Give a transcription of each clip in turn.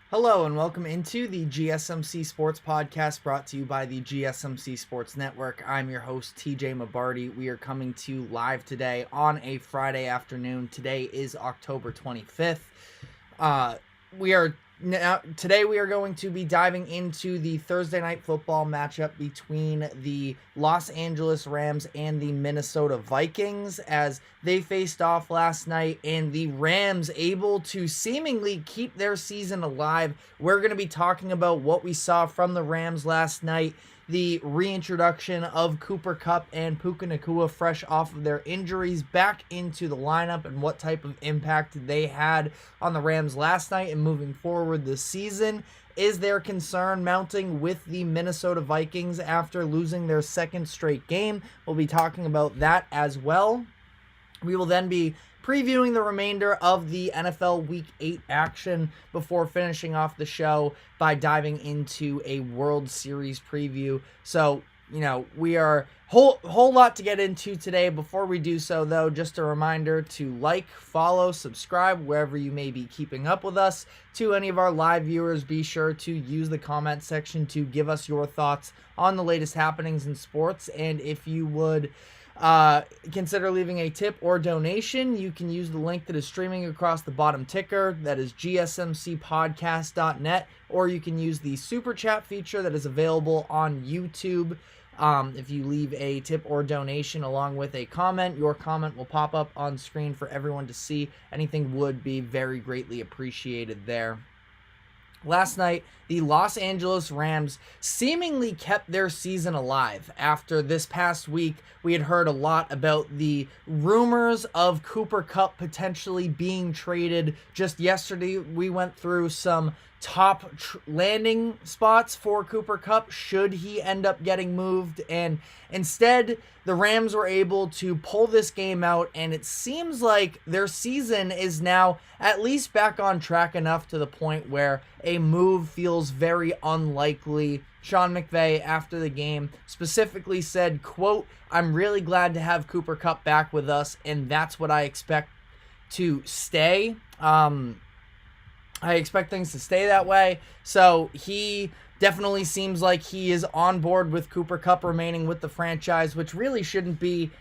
Hello and welcome into the GSMC Sports Podcast brought to you by the GSMC Sports Network. I'm your host, TJ Mabardi. We are coming to you live today on a Friday afternoon. Today is October 25th. Today we are going to be diving into the Thursday night football matchup between the Los Angeles Rams and the Minnesota Vikings as they faced off last night, and the Rams able to seemingly keep their season alive. We're going to be talking about what we saw from the Rams last night, the reintroduction of Cooper Kupp and Puka Nacua fresh off of their injuries back into the lineup, and what type of impact they had on the Rams last night and moving forward this season. Is there concern mounting with the Minnesota Vikings after losing their second straight game? We'll be talking about that as well. We will then be previewing the remainder of the NFL Week 8 action before finishing off the show by diving into a World Series preview. So, we are whole lot to get into today. Before we do so, though, just a reminder to like, follow, subscribe wherever you may be keeping up with us. To any of our live viewers, be sure to use the comment section to give us your thoughts on the latest happenings in sports. And if you would consider leaving a tip or donation, you can use the link that is streaming across the bottom ticker. That is gsmcpodcast.net, or you can use the super chat feature that is available on YouTube. If you leave a tip or donation along with a comment, your comment will pop up on screen for everyone to see. Anything would be very greatly appreciated there. Last night, the Los Angeles Rams seemingly kept their season alive. After this past week, we had heard a lot about the rumors of Cooper Kupp potentially being traded. Just yesterday, we went through some top landing spots for Cooper Kupp should he end up getting moved, and instead the Rams were able to pull this game out, and it seems like their season is now at least back on track enough to the point where a move feels very unlikely. Sean McVay, after the game, specifically said, quote, "I'm really glad to have Cooper Kupp back with us, and that's what I expect to stay." I expect things to stay that way. So he definitely seems like he is on board with Cooper Kupp remaining with the franchise, which really shouldn't be,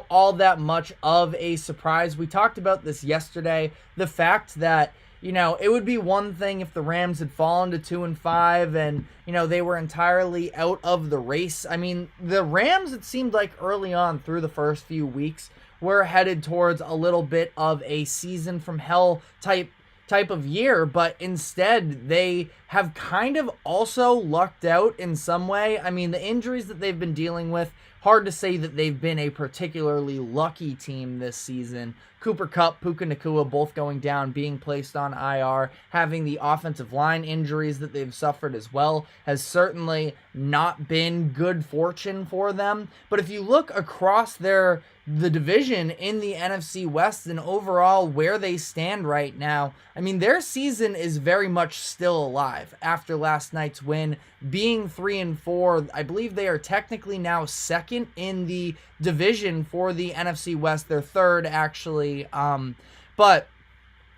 all that much of a surprise. We talked about this yesterday. The fact that, it would be one thing if the Rams had fallen to 2-5 and, they were entirely out of the race. I mean, the Rams, it seemed like early on through the first few weeks, were headed towards a little bit of a season from hell type of year, but instead they have kind of also lucked out in some way. I mean, the injuries that they've been dealing with, hard to say that they've been a particularly lucky team this season. Cooper Kupp, Puka Nacua both going down, being placed on IR, having the offensive line injuries that they've suffered as well has certainly not been good fortune for them. But if you look across the division in the NFC West and overall where they stand right now, I mean, their season is very much still alive after last night's win, being 3-4. I believe they are technically now second in the division for the NFC West. They're third, actually. But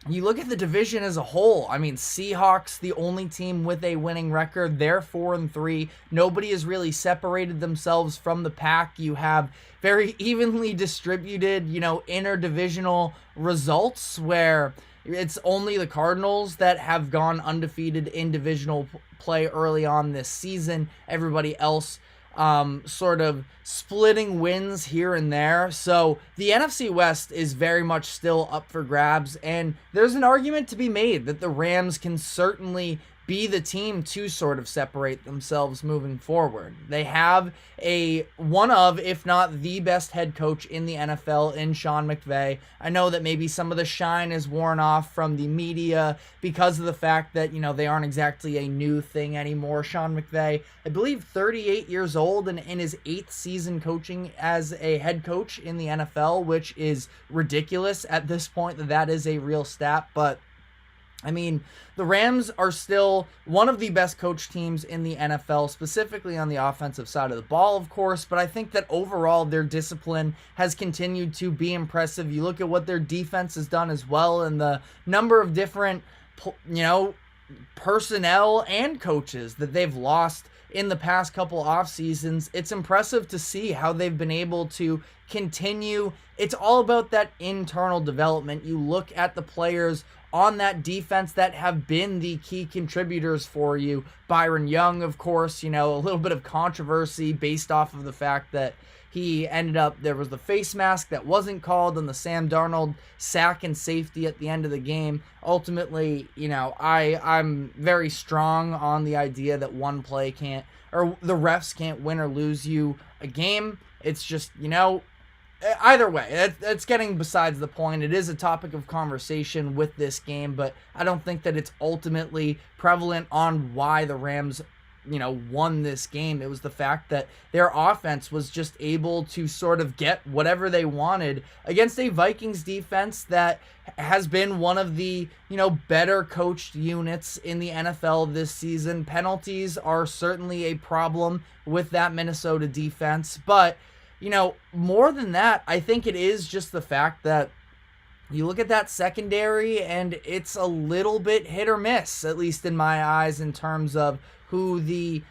you look at the division as a whole. I mean, Seahawks, the only team with a winning record. They're 4-3. Nobody has really separated themselves from the pack. You have very evenly distributed, interdivisional results where it's only the Cardinals that have gone undefeated in divisional play early on this season. Everybody else sort of splitting wins here and there. So the NFC West is very much still up for grabs, and there's an argument to be made that the Rams can certainly be the team to sort of separate themselves moving forward. They have one of, if not the best head coach in the NFL in Sean McVay. I know that maybe some of the shine is worn off from the media because of the fact that, they aren't exactly a new thing anymore. Sean McVay, I believe 38 years old and in his 8th season coaching as a head coach in the NFL, which is ridiculous at this point that is a real stat, but I mean, the Rams are still one of the best coach teams in the NFL, specifically on the offensive side of the ball, of course, but I think that overall their discipline has continued to be impressive. You look at what their defense has done as well, and the number of different, personnel and coaches that they've lost in the past couple off seasons. It's impressive to see how they've been able to continue. It's all about that internal development. You look at the players on that defense that have been the key contributors for you. Byron Young, of course, a little bit of controversy based off of the fact that there was the face mask that wasn't called and the Sam Darnold sack and safety at the end of the game. Ultimately, I'm very strong on the idea that one play the refs can't win or lose you a game. It's just, either way, that's getting besides the point. It is a topic of conversation with this game, but I don't think that it's ultimately prevalent on why the Rams won this game. It was the fact that their offense was just able to sort of get whatever they wanted against a Vikings defense that has been one of the, better coached units in the NFL this season. Penalties are certainly a problem with that Minnesota defense, but more than that, I think it is just the fact that you look at that secondary and it's a little bit hit or miss, at least in my eyes, in terms of who the,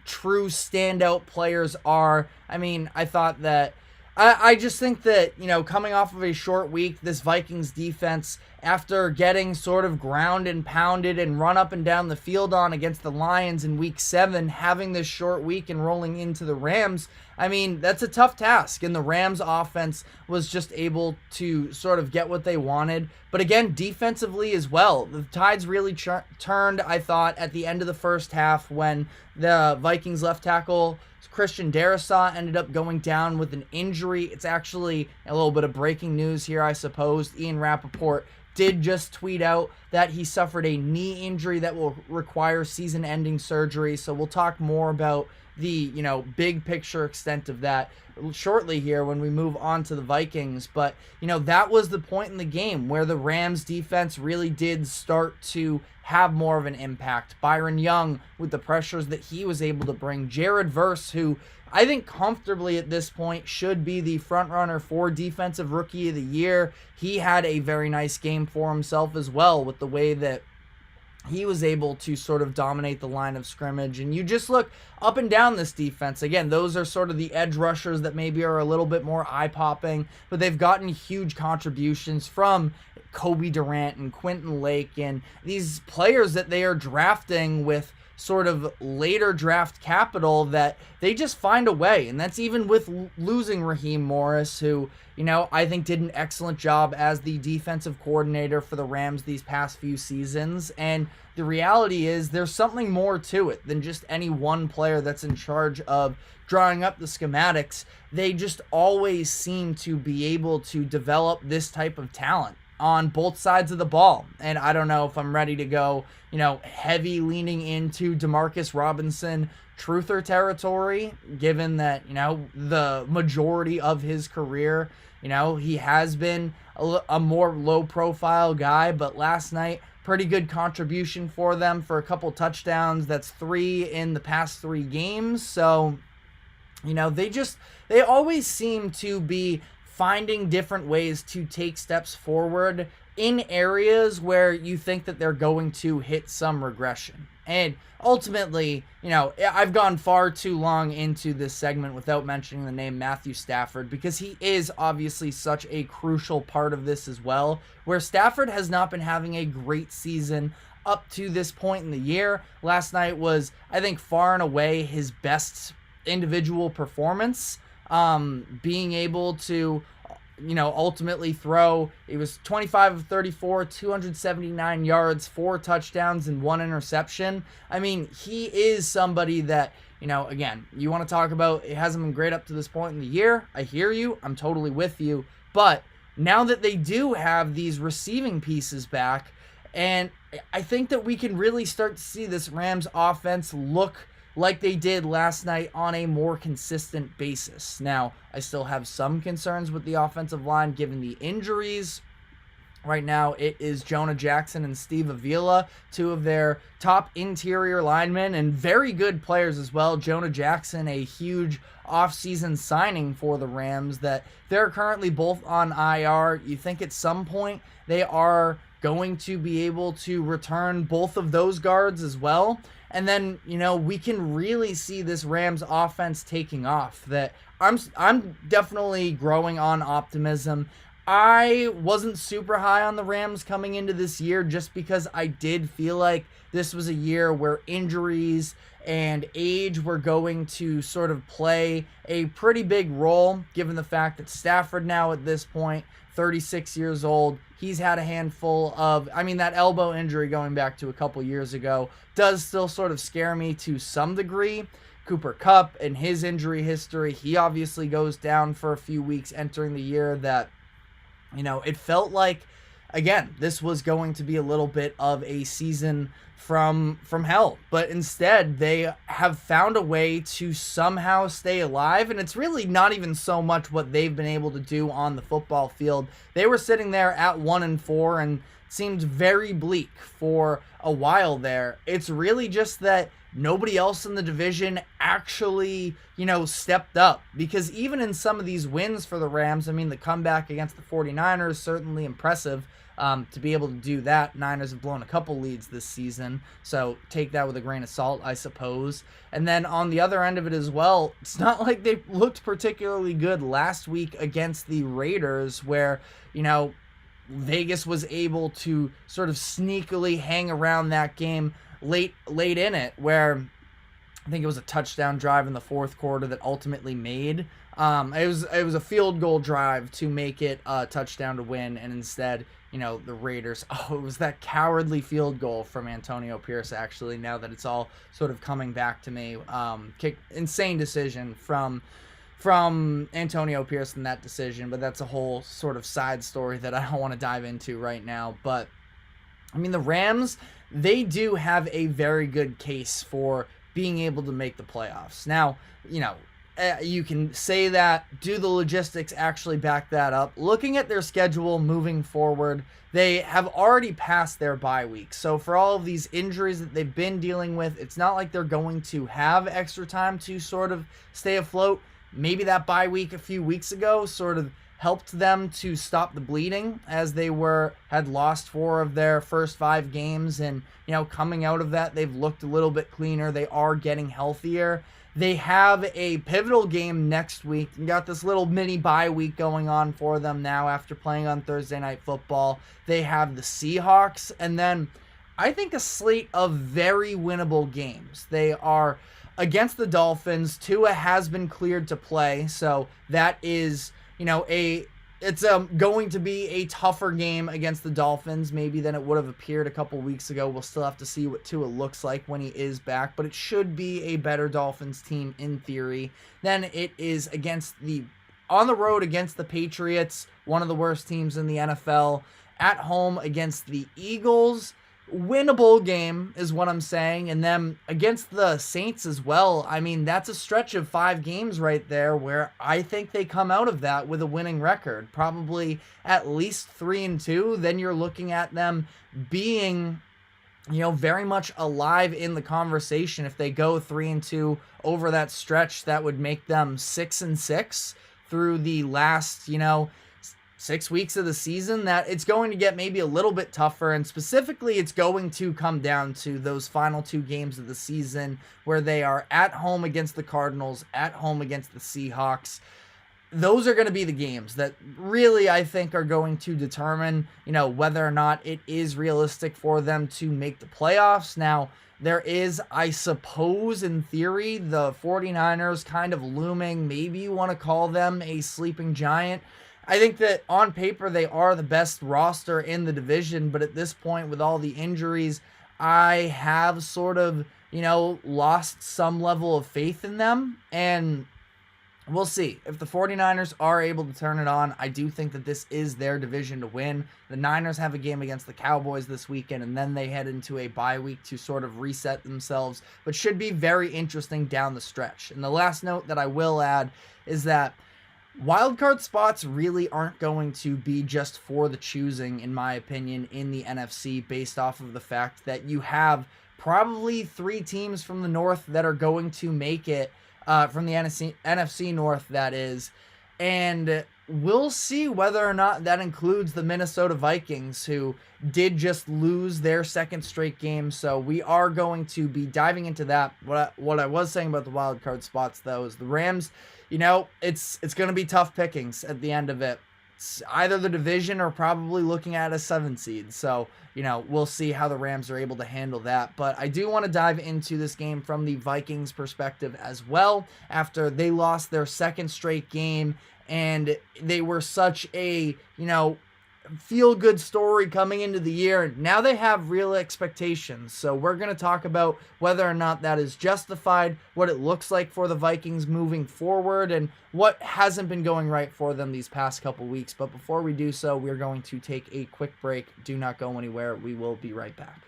true standout players are. I mean, I thought that I just think that, coming off of a short week, this Vikings defense, after getting sort of ground and pounded and run up and down the field on against the Lions in week 7, having this short week and rolling into the Rams, I mean, that's a tough task. And the Rams offense was just able to sort of get what they wanted. But again, defensively as well, the tides really turned, I thought, at the end of the first half when the Vikings left tackle Christian Darrisaw ended up going down with an injury. It's actually a little bit of breaking news here, I suppose. Ian Rappaport did just tweet out that he suffered a knee injury that will require season-ending surgery. So we'll talk more about the, big picture extent of that shortly here when we move on to the Vikings. But, that was the point in the game where the Rams defense really did start to have more of an impact. Byron Young with the pressures that he was able to bring. Jared Verse, who I think comfortably at this point should be the front runner for Defensive Rookie of the Year. He had a very nice game for himself as well with the way that he was able to sort of dominate the line of scrimmage. And you just look up and down this defense. Again, those are sort of the edge rushers that maybe are a little bit more eye-popping, but they've gotten huge contributions from Kobe Durant and Quentin Lake and these players that they are drafting with sort of later draft capital that they just find a way. And that's even with losing Raheem Morris, who, I think did an excellent job as the defensive coordinator for the Rams these past few seasons. And the reality is there's something more to it than just any one player that's in charge of drawing up the schematics. They just always seem to be able to develop this type of talent on both sides of the ball. And I don't know if I'm ready to go, heavy leaning into Demarcus Robinson truther territory, given that, the majority of his career, he has been a more low profile guy, but last night, pretty good contribution for them for a couple touchdowns. That's 3 in the past 3 games. So, they always seem to be finding different ways to take steps forward in areas where you think that they're going to hit some regression. And ultimately, I've gone far too long into this segment without mentioning the name Matthew Stafford, because he is obviously such a crucial part of this as well, where Stafford has not been having a great season up to this point in the year. Last night was, I think, far and away his best individual performance. Being able to, ultimately throw, it was 25 of 34, 279 yards, 4 touchdowns, and 1 interception. I mean, he is somebody that, again, you want to talk about, it hasn't been great up to this point in the year. I hear you. I'm totally with you. But now that they do have these receiving pieces back, and I think that we can really start to see this Rams offense look like they did last night on a more consistent basis. Now, I still have some concerns with the offensive line given the injuries, Right now, it is Jonah Jackson and Steve Avila, two of their top interior linemen and very good players as well. Jonah Jackson, a huge offseason signing for the Rams, that they're currently both on IR. You think at some point they are going to be able to return both of those guards as well. And then, we can really see this Rams offense taking off. That I'm definitely growing on optimism. I wasn't super high on the Rams coming into this year just because I did feel like this was a year where injuries and age were going to sort of play a pretty big role, given the fact that Stafford now at this point, 36 years old, he's had a handful of, that elbow injury going back to a couple years ago does still sort of scare me to some degree. Cooper Kupp and his injury history, he obviously goes down for a few weeks entering the year that, it felt like, again, this was going to be a little bit of a season from hell. But instead, they have found a way to somehow stay alive. And it's really not even so much what they've been able to do on the football field. They were sitting there at 1-4 and seemed very bleak for a while there. It's really just that nobody else in the division actually, stepped up. Because even in some of these wins for the Rams, the comeback against the 49ers, certainly impressive to be able to do that. Niners have blown a couple leads this season, so take that with a grain of salt, I suppose. And then on the other end of it as well, it's not like they looked particularly good last week against the Raiders, where, Vegas was able to sort of sneakily hang around that game late in it, where I think it was a touchdown drive in the fourth quarter that ultimately made. It was a field goal drive to make it a touchdown to win, and instead, the Raiders. Oh, it was that cowardly field goal from Antonio Pierce. Actually, now that it's all sort of coming back to me, insane decision from Antonio Pierce in that decision. But that's a whole sort of side story that I don't want to dive into right now. But the Rams, they do have a very good case for being able to make the playoffs. Now, you can say that. Do the logistics actually back that up? Looking at their schedule moving forward, they have already passed their bye week. So for all of these injuries that they've been dealing with, it's not like they're going to have extra time to sort of stay afloat. Maybe that bye week a few weeks ago sort of helped them to stop the bleeding, as they had lost 4 of their first 5 games. And, coming out of that, they've looked a little bit cleaner. They are getting healthier. They have a pivotal game next week. You got this little mini bye week going on for them now after playing on Thursday Night Football. They have the Seahawks, and then I think a slate of very winnable games. They are against the Dolphins. Tua has been cleared to play, so that is, it's going to be a tougher game against the Dolphins maybe than it would have appeared a couple weeks ago. We'll still have to see what Tua looks like when he is back, but it should be a better Dolphins team in theory than it is on the road against the Patriots, one of the worst teams in the NFL, at home against the Eagles. Winnable game is what I'm saying. And then against the Saints as well, that's a stretch of 5 games right there where I think they come out of that with a winning record, probably at least 3-2. Then you're looking at them being, very much alive in the conversation. If they go 3-2 over that stretch, that would make them 6-6 through the last, 6 weeks of the season. That it's going to get maybe a little bit tougher, and specifically it's going to come down to those final 2 games of the season where they are at home against the Cardinals, at home against the Seahawks. Those are going to be the games that really, I think, are going to determine, whether or not it is realistic for them to make the playoffs. Now, there is, I suppose, in theory, the 49ers kind of looming. Maybe you want to call them a sleeping giant. I think that on paper they are the best roster in the division, but at this point with all the injuries, I have sort of, lost some level of faith in them, and we'll see. If the 49ers are able to turn it on, I do think that this is their division to win. The Niners have a game against the Cowboys this weekend, and then they head into a bye week to sort of reset themselves, but should be very interesting down the stretch. And the last note that I will add is that Wildcard spots really aren't going to be just for the choosing, in my opinion, in the NFC, based off of the fact that you have probably 3 teams from the North that are going to make it, from the NFC North, that is. And we'll see whether or not that includes the Minnesota Vikings, who did just lose their second straight game. So we are going to be diving into that. What I was saying about the wild card spots, though, is the Rams, it's going to be tough pickings at the end of it. It's either the division or probably looking at a 7 seed. So, we'll see how the Rams are able to handle that. But I do want to dive into this game from the Vikings perspective as well, after they lost their second straight game. And they were such a, feel-good story coming into the year. Now they have real expectations. So we're going to talk about whether or not that is justified, what it looks like for the Vikings moving forward, and what hasn't been going right for them these past couple weeks. But before we do so, we're going to take a quick break. Do not go anywhere. We will be right back.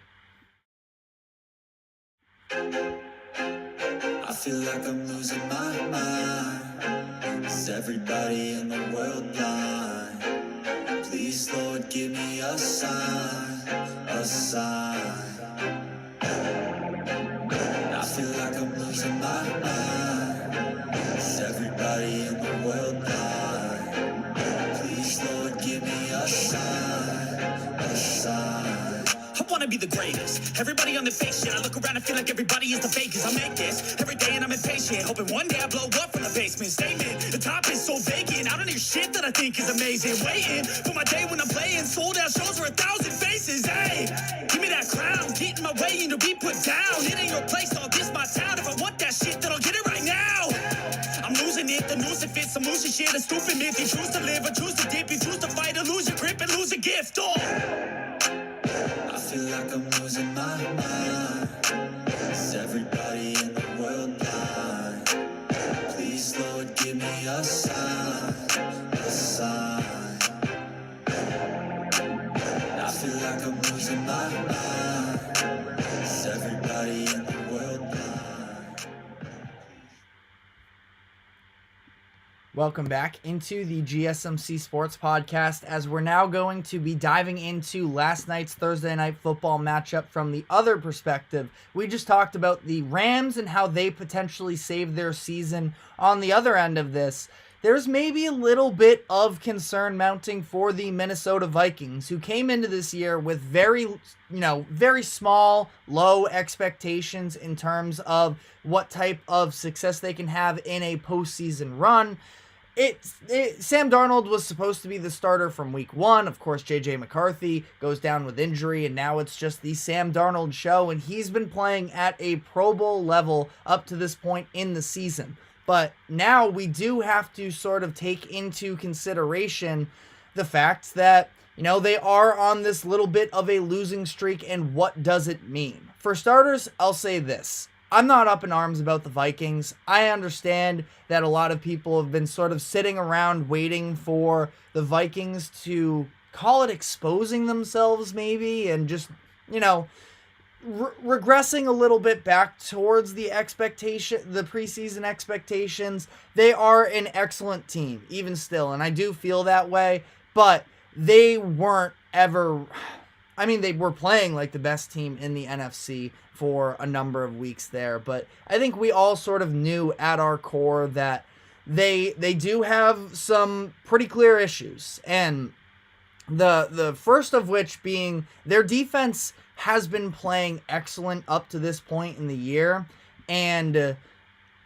I feel like I'm losing my mind. Is everybody in the world blind? Please, Lord, give me a sign, a sign. I feel like I'm losing my mind. Is everybody in the world blind? Please, Lord, give me a sign, a sign. I wanna be the greatest. Everybody on the fake shit. I look around and feel like everybody is the fakest. I make this every day and I'm impatient, hoping one day I blow up from the basement. Statement, the top is so vacant. I don't hear shit that I think is amazing. Waiting for my day when I'm playing sold out shows for 1,000 faces. Hey, give me that crown, get in my way and to be put down. It ain't your place, all this my town. If I want that shit, then I'll get it right now. I'm losing it, the noose it fits, some losing shit, a stupid myth. You choose to live or choose to dip, you choose to fight or lose your grip and lose a gift. Oh, I feel like I'm losing my mind. Is everybody in the world blind? Please, Lord, give me a sign, a sign. I feel like I'm losing my mind. Is everybody in the world blind? Welcome back into the GSMC Sports Podcast, as we're now going to be diving into last night's Thursday Night Football matchup from the other perspective. We just talked about the Rams and how they potentially saved their season. On the other end of this, there's maybe a little bit of concern mounting for the Minnesota Vikings, who came into this year with very small, low expectations in terms of what type of success they can have in a postseason run. Sam Darnold was supposed to be the starter from week 1. Of course, J.J. McCarthy goes down with injury, and now it's just the Sam Darnold show, and he's been playing at a Pro Bowl level up to this point in the season. But now we do have to sort of take into consideration the fact that, they are on this little bit of a losing streak, and what does it mean? For starters, I'll say this. I'm not up in arms about the Vikings. I understand that a lot of people have been sort of sitting around waiting for the Vikings to, call it, exposing themselves maybe, and just, regressing a little bit back towards the preseason expectations. They are an excellent team, even still, and I do feel that way, but they weren't ever... they were playing like the best team in the NFC for a number of weeks there, but I think we all sort of knew at our core that they do have some pretty clear issues, and the first of which being their defense has been playing excellent up to this point in the year, and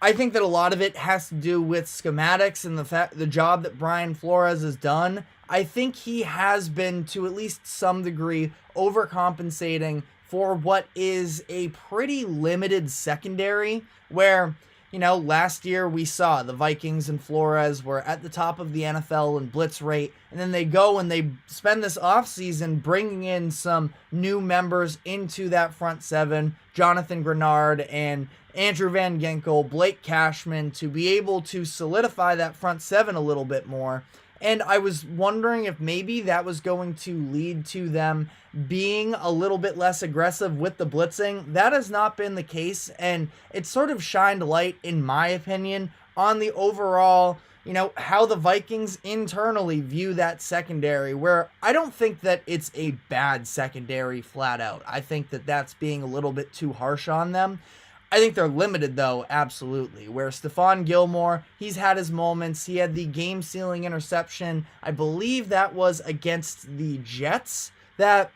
I think that a lot of it has to do with schematics and the job that Brian Flores has done. I think he has been, to at least some degree, overcompensating for what is a pretty limited secondary, where, last year we saw the Vikings and Flores were at the top of the NFL in blitz rate, and then they go and they spend this offseason bringing in some new members into that front seven, Jonathan Grenard and Andrew Van Ginkel, Blake Cashman, to be able to solidify that front seven a little bit more. And I was wondering if maybe that was going to lead to them being a little bit less aggressive with the blitzing. That has not been the case, and it sort of shined light, in my opinion, on the overall how the Vikings internally view that secondary, where I don't think that it's a bad secondary flat out. I think that that's being a little bit too harsh on them. I think they're limited, though, absolutely. Where Stephon Gilmore, he's had his moments. He had the game-sealing interception. I believe that was against the Jets that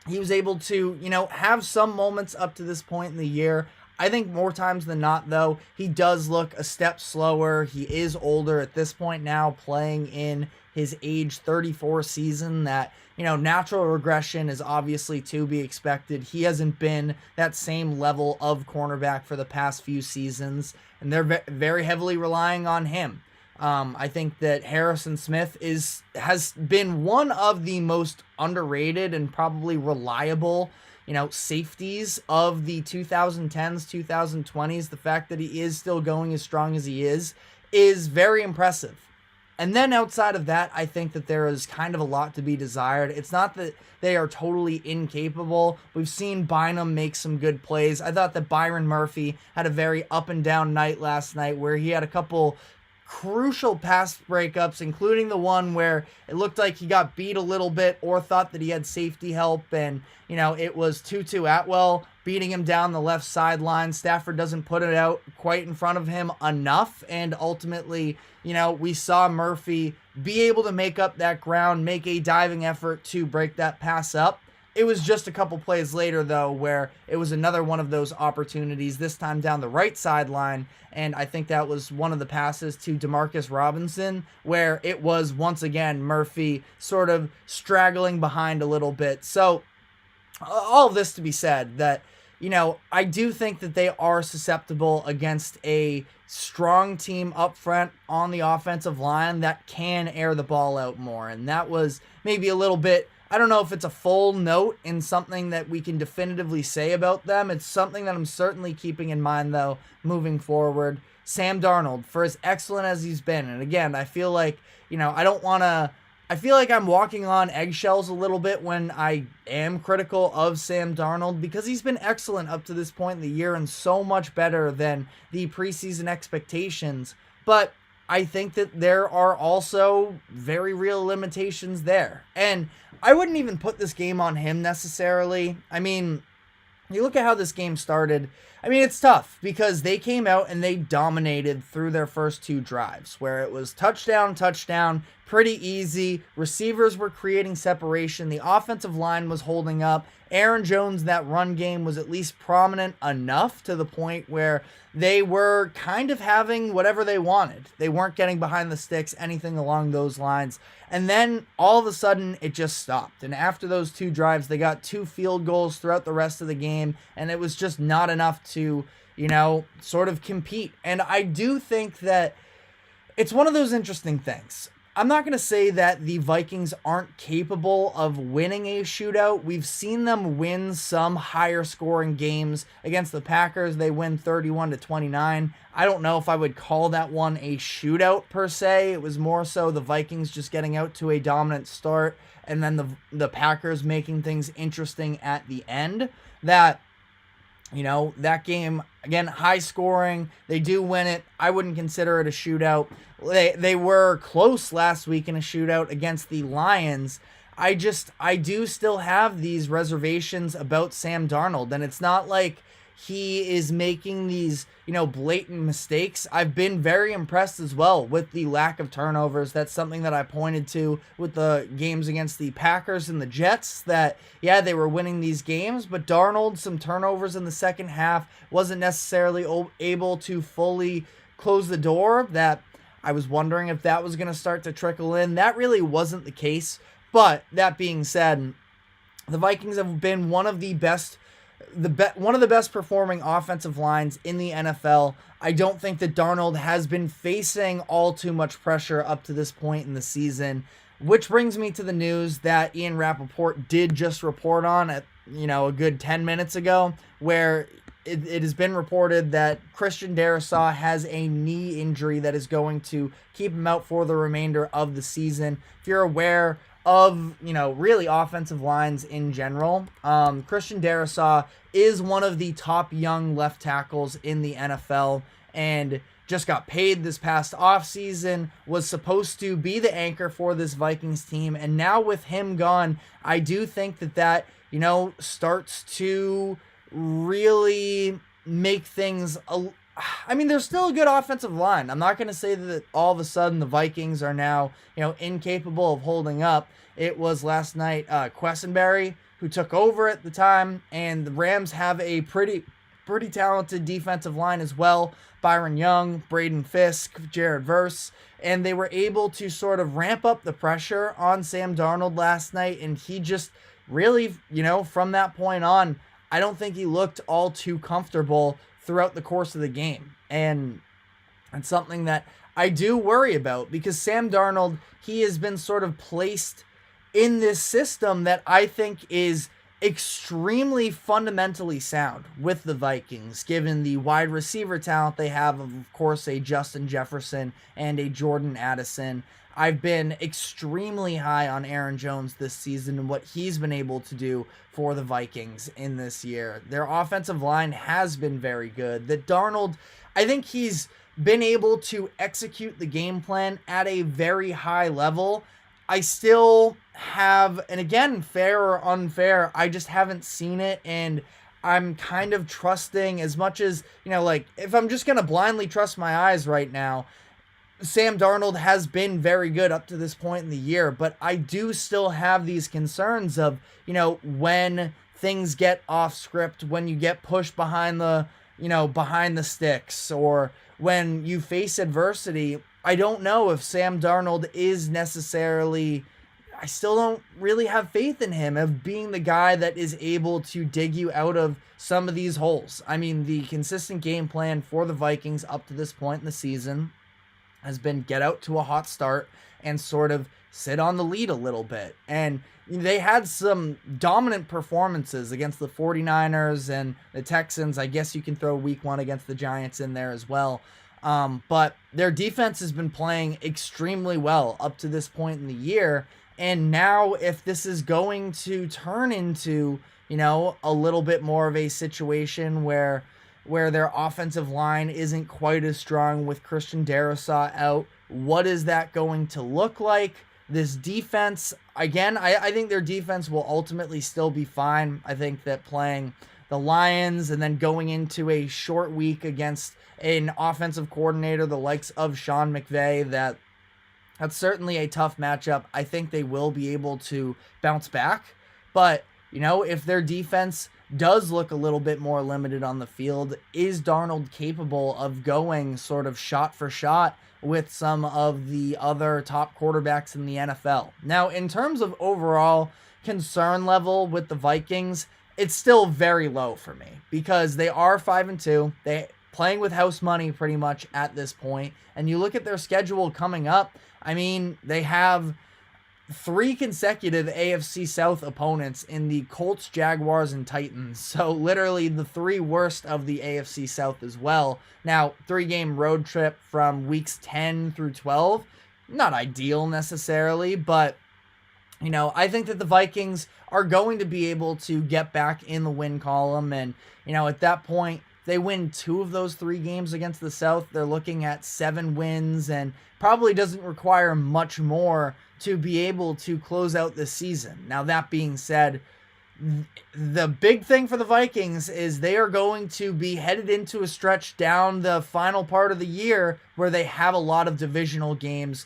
he was able to, have some moments up to this point in the year. I think more times than not, though, he does look a step slower. He is older at this point now, playing in his age 34 season. That, natural regression is obviously to be expected. He hasn't been that same level of cornerback for the past few seasons, and they're very heavily relying on him. I think that Harrison Smith has been one of the most underrated and probably reliable safeties of the 2010s, 2020s. The fact that he is still going as strong as he is very impressive. And then outside of that, I think that there is kind of a lot to be desired. It's not that they are totally incapable. We've seen Bynum make some good plays. I thought that Byron Murphy had a very up and down night last night, where he had a couple crucial pass breakups, including the one where it looked like he got beat a little bit or thought that he had safety help, and it was Tutu Atwell beating him down the left sideline. Stafford doesn't put it out quite in front of him enough, and ultimately we saw Murphy be able to make up that ground, make a diving effort to break that pass up. It was just a couple plays later, though, where it was another one of those opportunities, this time down the right sideline, and I think that was one of the passes to Demarcus Robinson, where it was, once again, Murphy sort of straggling behind a little bit. So, all of this to be said, that, I do think that they are susceptible against a strong team up front on the offensive line that can air the ball out more, and that was maybe a little bit, I don't know if it's a full note in something that we can definitively say about them. It's something that I'm certainly keeping in mind, though, moving forward. Sam Darnold, for as excellent as he's been, and again, I feel like, I feel like I'm walking on eggshells a little bit when I am critical of Sam Darnold, because he's been excellent up to this point in the year and so much better than the preseason expectations. But I think that there are also very real limitations there. And I wouldn't even put this game on him necessarily. I mean, you look at how this game started. I mean, it's tough because they came out and they dominated through their first two drives, where it was touchdown, pretty easy. Receivers were creating separation. The offensive line was holding up. Aaron Jones, that run game was at least prominent enough to the point where they were kind of having whatever they wanted. They weren't getting behind the sticks, anything along those lines. And then all of a sudden it just stopped. And after those two drives, they got 2 field goals throughout the rest of the game. And it was just not enough to, sort of compete. And I do think that it's one of those interesting things. I'm not going to say that the Vikings aren't capable of winning a shootout. We've seen them win some higher scoring games. Against the Packers, they win 31-29. I don't know if I would call that one a shootout per se. It was more so the Vikings just getting out to a dominant start and then the Packers making things interesting at the end. That game, again, high scoring. They do win it. I wouldn't consider it a shootout. They were close last week in a shootout against the Lions. I do still have these reservations about Sam Darnold, and it's not like he is making these, blatant mistakes. I've been very impressed as well with the lack of turnovers. That's something that I pointed to with the games against the Packers and the Jets, that, yeah, they were winning these games, but Darnold, some turnovers in the second half, wasn't necessarily able to fully close the door. That I was wondering if that was going to start to trickle in. That really wasn't the case. But that being said, the Vikings have been one of the best performing offensive lines in the NFL. I don't think that Darnold has been facing all too much pressure up to this point in the season, which brings me to the news that Ian Rappaport did just report on at, a good 10 minutes ago, where it has been reported that Christian Darrisaw has a knee injury that is going to keep him out for the remainder of the season. If you're aware of, really offensive lines in general, Christian Darrisaw is one of the top young left tackles in the NFL. And, just got paid this past offseason, was supposed to be the anchor for this Vikings team. And now with him gone, I do think that, starts to really make things there's still a good offensive line. I'm not going to say that all of a sudden the Vikings are now, incapable of holding up. It was last night Quessenberry who took over at the time, and the Rams have a pretty talented defensive line as well. Byron Young, Braden Fisk, Jared Verse, and they were able to sort of ramp up the pressure on Sam Darnold last night, and he just really, from that point on, I don't think he looked all too comfortable throughout the course of the game. And it's something that I do worry about, because Sam Darnold, he has been sort of placed in this system that I think is extremely fundamentally sound with the Vikings, given the wide receiver talent they have, of course, a Justin Jefferson and a Jordan Addison. I've been extremely high on Aaron Jones this season and what he's been able to do for the Vikings in this year. Their offensive line has been very good. That Darnold, I think he's been able to execute the game plan at a very high level. I still have, and again, fair or unfair, I just haven't seen it, and I'm kind of trusting as much as, if I'm just going to blindly trust my eyes right now, Sam Darnold has been very good up to this point in the year, but I do still have these concerns of, when things get off script, when you get pushed behind the sticks, or when you face adversity. I don't know if Sam Darnold is necessarily, I still don't really have faith in him of being the guy that is able to dig you out of some of these holes. The consistent game plan for the Vikings up to this point in the season has been get out to a hot start and sort of sit on the lead a little bit. And they had some dominant performances against the 49ers and the Texans. I guess you can throw week 1 against the Giants in there as well. But their defense has been playing extremely well up to this point in the year. And now if this is going to turn into, a little bit more of a situation where their offensive line isn't quite as strong with Christian Darrisaw out, what is that going to look like? This defense, again, I think their defense will ultimately still be fine. I think that playing the Lions and then going into a short week against an offensive coordinator, the likes of Sean McVay, that's certainly a tough matchup. I think they will be able to bounce back. But, if their defense does look a little bit more limited on the field, is Darnold capable of going sort of shot for shot with some of the other top quarterbacks in the NFL? Now, in terms of overall concern level with the Vikings, it's still very low for me, because they are 5-2. They playing with house money pretty much at this point. And you look at their schedule coming up, they have 3 consecutive AFC South opponents in the Colts, Jaguars, and Titans. So literally the 3 worst of the AFC South as well. Now, 3-game road trip from weeks 10 through 12. Not ideal necessarily, but I think that the Vikings are going to be able to get back in the win column. And, at that point, they win 2 of those 3 games against the South. They're looking at 7 wins, and probably doesn't require much more to be able to close out this season. Now, that being said, the big thing for the Vikings is they are going to be headed into a stretch down the final part of the year where they have a lot of divisional games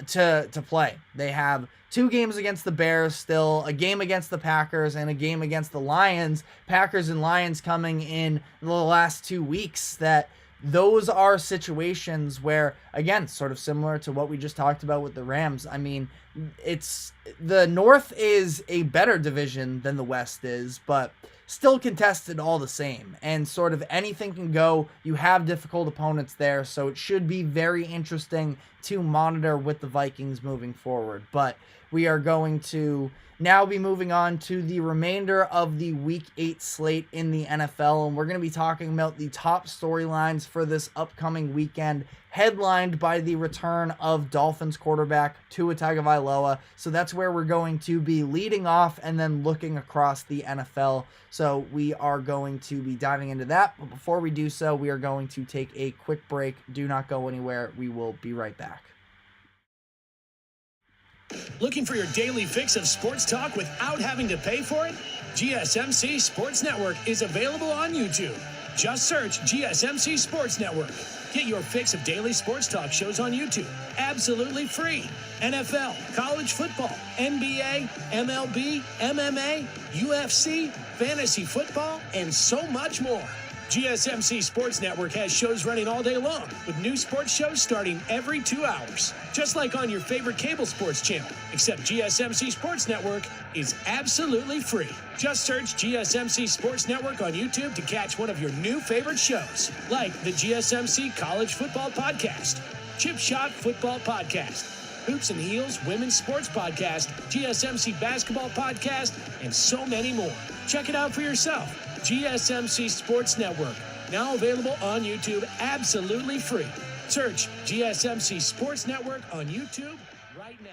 to play. They have 2 games against the Bears still, a game against the Packers, and a game against the Lions. Packers and Lions coming in the last 2 weeks. Those are situations where, again, sort of similar to what we just talked about with the Rams. It's the North is a better division than the West is, but still contested all the same. And sort of anything can go. You have difficult opponents there, so it should be very interesting to monitor with the Vikings moving forward. But we are going to now be moving on to the remainder of the Week 8 slate in the NFL, and we're going to be talking about the top storylines for this upcoming weekend headlined by the return of Dolphins quarterback Tua Tagovailoa. So that's where we're going to be leading off and then looking across the NFL. So we are going to be diving into that. But before we do so, we are going to take a quick break. Do not go anywhere. We will be right back. Looking for your daily fix of sports talk without having to pay for it? GSMC Sports Network is available on YouTube. Just search GSMC Sports Network. Get your fix of daily sports talk shows on YouTube, absolutely free. NFL, college football, NBA, MLB, MMA, UFC, fantasy football, and so much more. GSMC Sports Network has shows running all day long, with new sports shows starting every 2 hours. Just like on your favorite cable sports channel, except GSMC Sports Network is absolutely free. Just search GSMC Sports Network on YouTube to catch one of your new favorite shows, like the GSMC College Football Podcast, Chip Shot Football Podcast, Hoops and Heels Women's Sports Podcast, GSMC Basketball Podcast, and so many more. Check it out for yourself. GSMC Sports Network, now available on YouTube absolutely free. Search GSMC Sports Network on YouTube right now.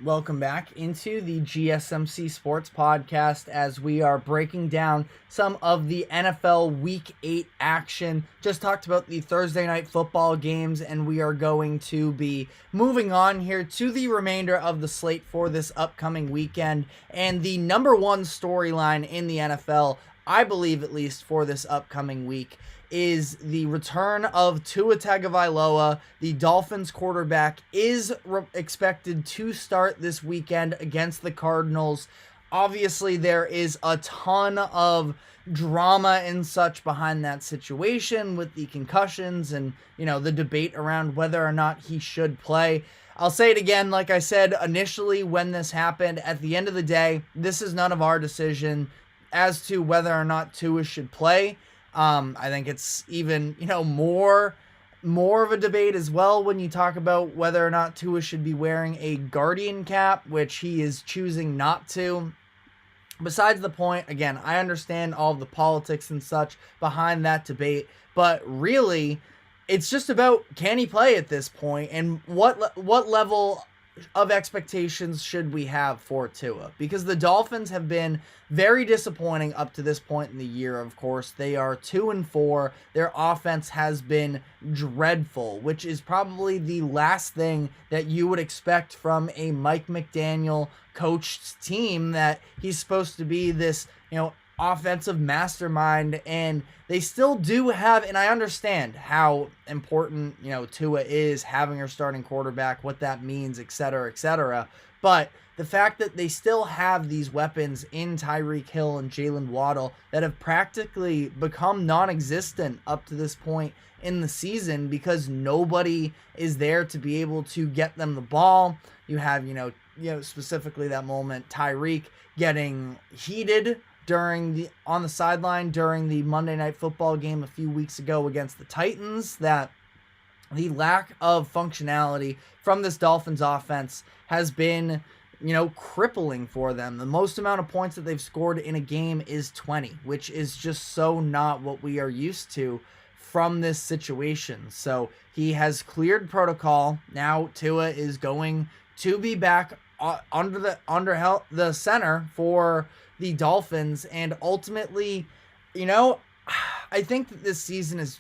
Welcome back into the GSMC Sports Podcast as we are breaking down some of the NFL Week 8 action. Just talked about the Thursday night football games, and we are going to be moving on here to the remainder of the slate for this upcoming weekend. And the number one storyline in the NFL, I believe at least for this upcoming week, is the return of Tua Tagovailoa. The Dolphins quarterback is expected to start this weekend against the Cardinals. Obviously, there is a ton of drama and such behind that situation with the concussions and, the debate around whether or not he should play. I'll say it again, like I said initially when this happened, at the end of the day, this is none of our decision as to whether or not Tua should play. I think it's even, more of a debate as well when you talk about whether or not Tua should be wearing a Guardian cap, which he is choosing not to. Besides the point, again, I understand all of the politics and such behind that debate, but really, it's just about can he play at this point, and what level of expectations should we have for Tua? Because the Dolphins have been very disappointing up to this point in the year. Of course, they are 2-4. Their offense has been dreadful, which is probably the last thing that you would expect from a Mike McDaniel coached team, that he's supposed to be this, offensive mastermind, and they still do have, and I understand how important, Tua is, having her starting quarterback, what that means, etc., but the fact that they still have these weapons in Tyreek Hill and Jalen Waddle that have practically become non-existent up to this point in the season because nobody is there to be able to get them the ball. You have, specifically that moment, Tyreek getting heated on the sideline during the Monday Night Football game a few weeks ago against the Titans. That the lack of functionality from this Dolphins offense has been, crippling for them. The most amount of points that they've scored in a game is 20, which is just so not what we are used to from this situation. So he has cleared protocol. Now Tua is going to be back under the center for the Dolphins, and ultimately, I think that this season is,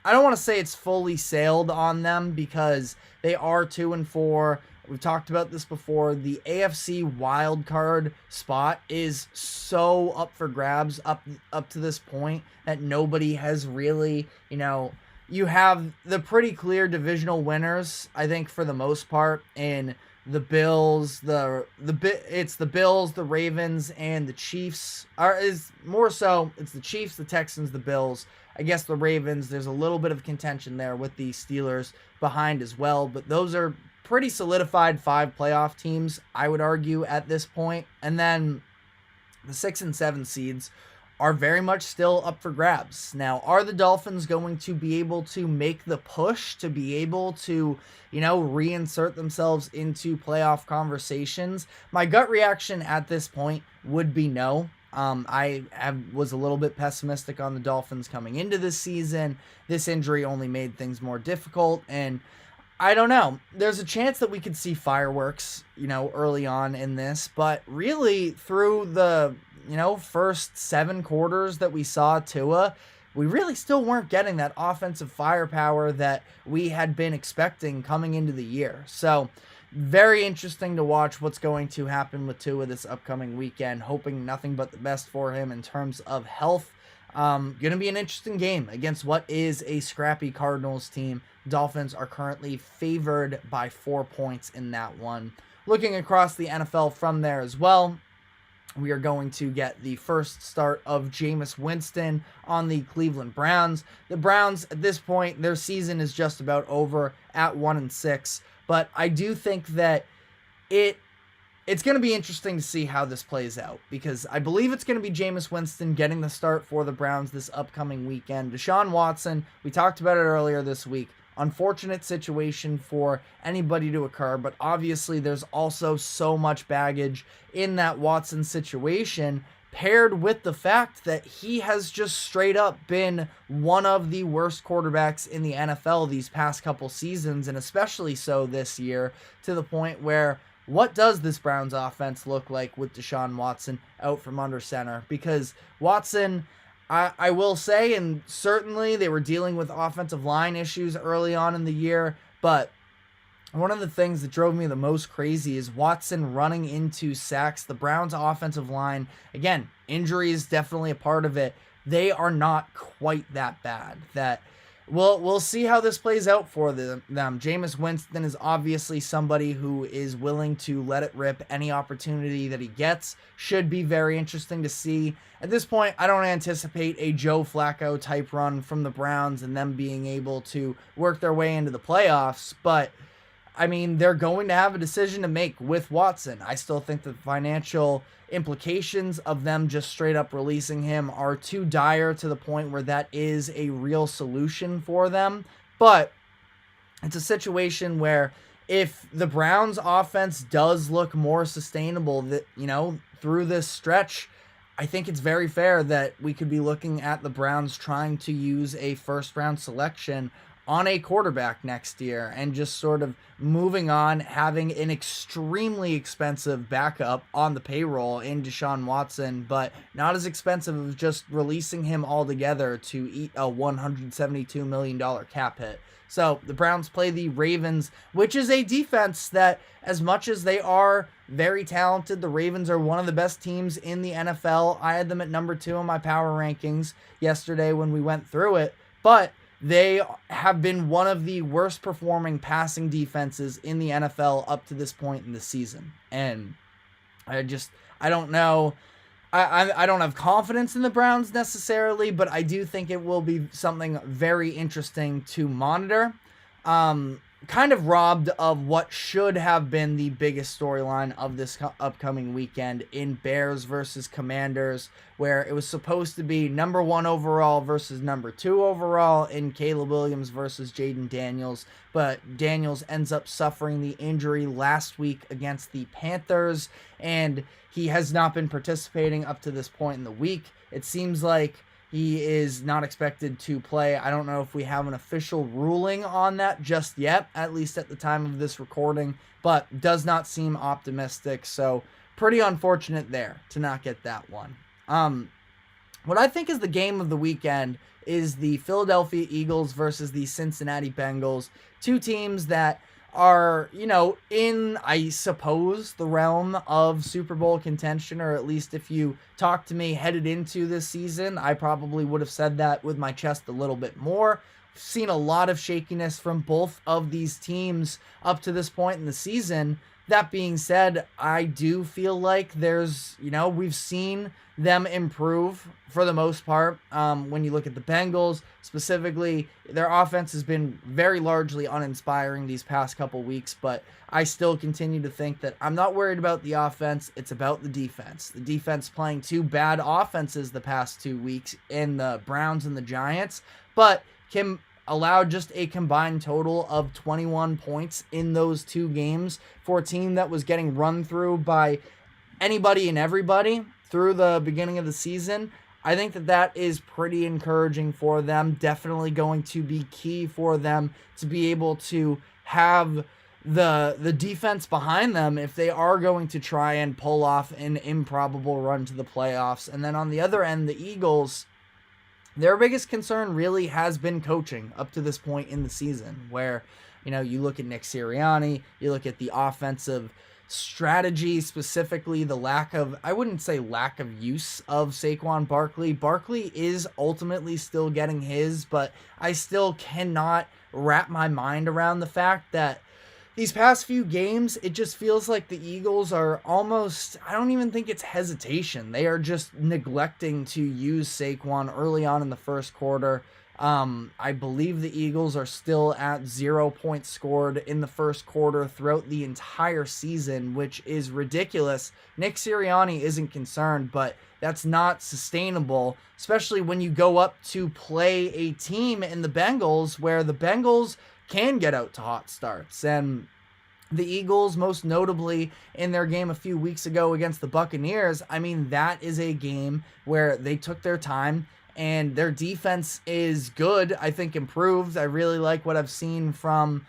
I don't want to say it's fully sailed on them because they are 2-4. We've talked about this before. The AFC wild card spot is so up for grabs up to this point that nobody has really, you have the pretty clear divisional winners, I think, for the most part, in the Bills, it's the Bills, the Ravens, and the Chiefs. It's the Chiefs, the Texans, the Bills. I guess the Ravens, there's a little bit of contention there with the Steelers behind as well, but those are pretty solidified 5 playoff teams, I would argue, at this point. And then the 6 and 7 seeds are very much still up for grabs. Now, are the Dolphins going to be able to make the push to be able to, reinsert themselves into playoff conversations? My gut reaction at this point would be no. Was a little bit pessimistic on the Dolphins coming into this season. This injury only made things more difficult, and I don't know. There's a chance that we could see fireworks, early on in this, but really through the, first 7 quarters that we saw Tua, we really still weren't getting that offensive firepower that we had been expecting coming into the year. So very interesting to watch what's going to happen with Tua this upcoming weekend, hoping nothing but the best for him in terms of health. Going to be an interesting game against what is a scrappy Cardinals team. Dolphins are currently favored by 4 points in that one. Looking across the NFL from there as well, we are going to get the first start of Jameis Winston on the Cleveland Browns. The Browns, at this point, their season is just about over at 1-6, but I do think that it's going to be interesting to see how this plays out, because I believe it's going to be Jameis Winston getting the start for the Browns this upcoming weekend. Deshaun Watson, we talked about it earlier this week. Unfortunate situation for anybody to occur, but obviously there's also so much baggage in that Watson situation, paired with the fact that he has just straight up been one of the worst quarterbacks in the NFL these past couple seasons, and especially so this year, to the point where what does this Browns offense look like with Deshaun Watson out from under center? Because Watson, I will say, and certainly they were dealing with offensive line issues early on in the year, but one of the things that drove me the most crazy is Watson running into sacks. The Browns offensive line, again, injury is definitely a part of it. They are not quite that bad. We'll see how this plays out for them. Jameis Winston is obviously somebody who is willing to let it rip any opportunity that he gets. Should be very interesting to see. At this point, I don't anticipate a Joe Flacco type run from the Browns and them being able to work their way into the playoffs, but I mean, they're going to have a decision to make with Watson. I still think the financial implications of them just straight up releasing him are too dire to the point where that is a real solution for them. But it's a situation where if the Browns offense does look more sustainable that, through this stretch, I think it's very fair that we could be looking at the Browns trying to use a first round selection on a quarterback next year and just sort of moving on, having an extremely expensive backup on the payroll in Deshaun Watson, but not as expensive as just releasing him altogether to eat a $172 million cap hit. So the Browns play the Ravens, which is a defense that, as much as they are very talented, the Ravens are one of the best teams in the NFL. I had them at number 2 in my power rankings yesterday when we went through it, but they have been one of the worst performing passing defenses in the NFL up to this point in the season. And I don't know. I don't have confidence in the Browns necessarily, but I do think it will be something very interesting to monitor. Kind of robbed of what should have been the biggest storyline of this upcoming weekend in Bears versus Commanders, where it was supposed to be number 1 overall versus number 2 overall in Caleb Williams versus Jaden Daniels, but Daniels ends up suffering the injury last week against the Panthers, and he has not been participating up to this point in the week. It seems like he is not expected to play. I don't know if we have an official ruling on that just yet, at least at the time of this recording, but does not seem optimistic. So pretty unfortunate there to not get that one. What I think is the game of the weekend is the Philadelphia Eagles versus the Cincinnati Bengals. Two teams that are, in, I suppose, the realm of Super Bowl contention, or at least if you talk to me headed into this season, I probably would have said that with my chest a little bit more. I've seen a lot of shakiness from both of these teams up to this point in the season. That being said, I do feel like there's, we've seen them improve for the most part. When you look at the Bengals specifically, their offense has been very largely uninspiring these past couple weeks, but I still continue to think that I'm not worried about the offense. It's about the defense. The defense playing 2 bad offenses the past 2 weeks in the Browns and the Giants, but can allow just a combined total of 21 points in those 2 games for a team that was getting run through by anybody and everybody through the beginning of the season. I think that is pretty encouraging for them. Definitely going to be key for them to be able to have the defense behind them if they are going to try and pull off an improbable run to the playoffs. And then on the other end, the Eagles, their biggest concern really has been coaching up to this point in the season, where, you look at Nick Sirianni, you look at the offensive strategy, specifically the I wouldn't say lack of use of Saquon Barkley. Barkley is ultimately still getting his, but I still cannot wrap my mind around the fact that these past few games, it just feels like the Eagles are almost, I don't even think it's hesitation. They are just neglecting to use Saquon early on in the first quarter. I believe the Eagles are still at 0 points scored in the first quarter throughout the entire season, which is ridiculous. Nick Sirianni isn't concerned, but that's not sustainable, especially when you go up to play a team in the Bengals where the Bengals can get out to hot starts. And the Eagles, most notably in their game a few weeks ago against the Buccaneers, that is a game where they took their time and their defense is good. I think improved. I really like what I've seen from,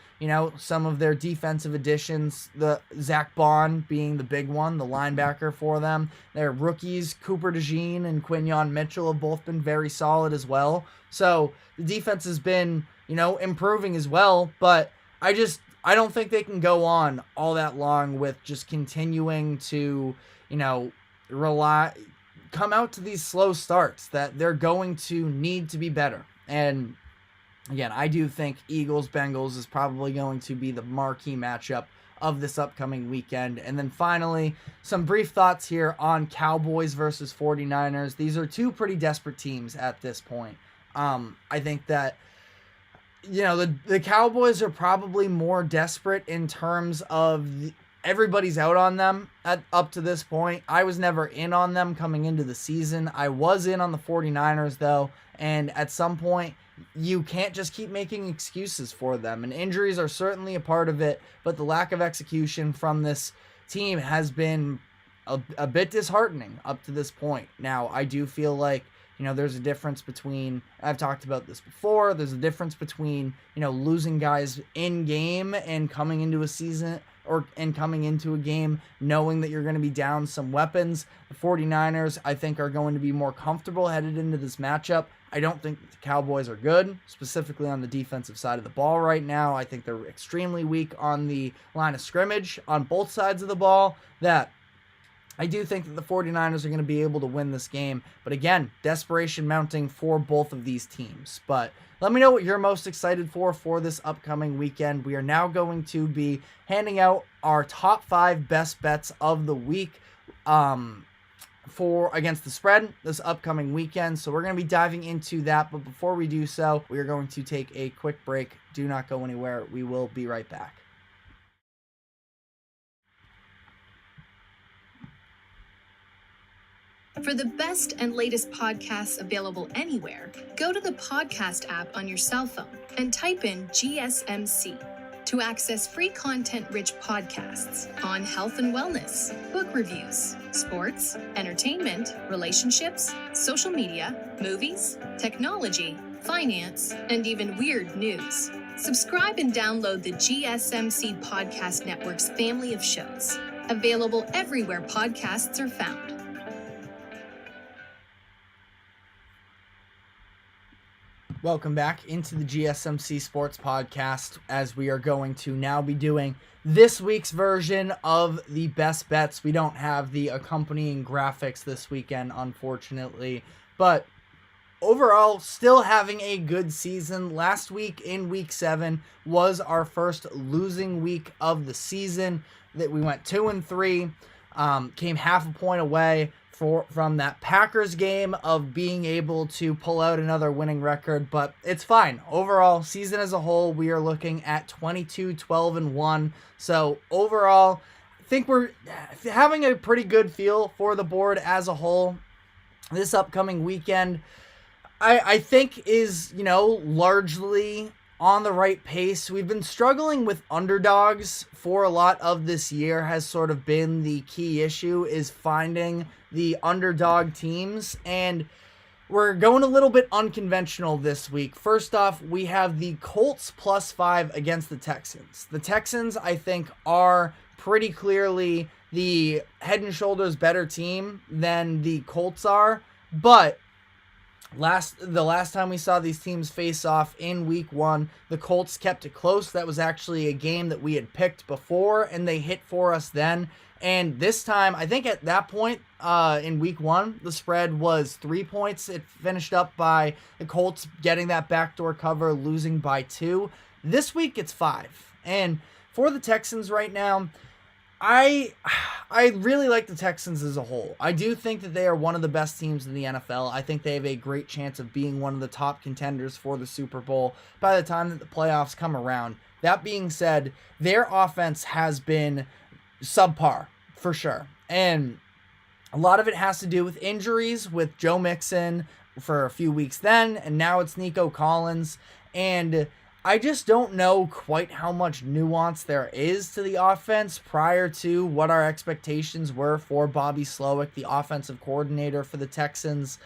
some of their defensive additions, the Zach Bond being the big one, the linebacker for them. Their rookies, Cooper DeJean and Quinyon Mitchell, have both been very solid as well. So the defense has been, improving as well, but I don't think they can go on all that long with just continuing to, come out to these slow starts, that they're going to need to be better. And again, I do think Eagles-Bengals is probably going to be the marquee matchup of this upcoming weekend. And then finally, some brief thoughts here on Cowboys versus 49ers. These are two pretty desperate teams at this point. I think that the Cowboys are probably more desperate in terms of everybody's out on them up to this point. I was never in on them coming into the season. I was in on the 49ers, though, and at some point, you can't just keep making excuses for them. And injuries are certainly a part of it, but the lack of execution from this team has been a bit disheartening up to this point. Now, I do feel like there's a difference between, I've talked about this before, there's a difference between, losing guys in game and coming into a season and coming into a game knowing that you're going to be down some weapons. The 49ers, I think, are going to be more comfortable headed into this matchup. I don't think the Cowboys are good, specifically on the defensive side of the ball right now. I think they're extremely weak on the line of scrimmage on both sides of the ball. That I do think that the 49ers are going to be able to win this game. But again, desperation mounting for both of these teams. But let me know what you're most excited for this upcoming weekend. We are now going to be handing out our top 5 best bets of the week for against the spread this upcoming weekend. So we're going to be diving into that. But before we do so, we are going to take a quick break. Do not go anywhere. We will be right back. For the best and latest podcasts available anywhere, go to the podcast app on your cell phone and type in GSMC to access free content-rich podcasts on health and wellness, book reviews, sports, entertainment, relationships, social media, movies, technology, finance, and even weird news. Subscribe and download the GSMC Podcast Network's family of shows, available everywhere podcasts are found. Welcome back into the GSMC Sports Podcast, as we are going to now be doing this week's version of the best bets. We don't have the accompanying graphics this weekend, unfortunately, but overall, still having a good season. Last week in week 7 was our first losing week of the season. That we went 2-3, came half a point away from that Packers game of being able to pull out another winning record, but it's fine. Overall, season as a whole, we are looking at 22-12-1. So overall, I think we're having a pretty good feel for the board as a whole. This upcoming weekend, I think is, largely on the right pace. We've been struggling with underdogs for a lot of this year, has sort of been the key issue, is finding the underdog teams, and we're going a little bit unconventional this week. First off, we have the Colts +5 against the Texans. The Texans, I think, are pretty clearly the head and shoulders better team than the Colts are, but the last time we saw these teams face off in week 1, the Colts kept it close. That was actually a game that we had picked before, and they hit for us then. And this time, I think at that point in week 1, the spread was 3 points. It finished up by the Colts getting that backdoor cover, losing by 2. This week, it's 5. And for the Texans right now, I really like the Texans as a whole. I do think that they are one of the best teams in the NFL. I think they have a great chance of being one of the top contenders for the Super Bowl by the time that the playoffs come around. That being said, their offense has been subpar for sure. And a lot of it has to do with injuries with Joe Mixon for a few weeks then, and now it's Nico Collins. And I just don't know quite how much nuance there is to the offense prior to what our expectations were for Bobby Slowick, the offensive coordinator for the Texans,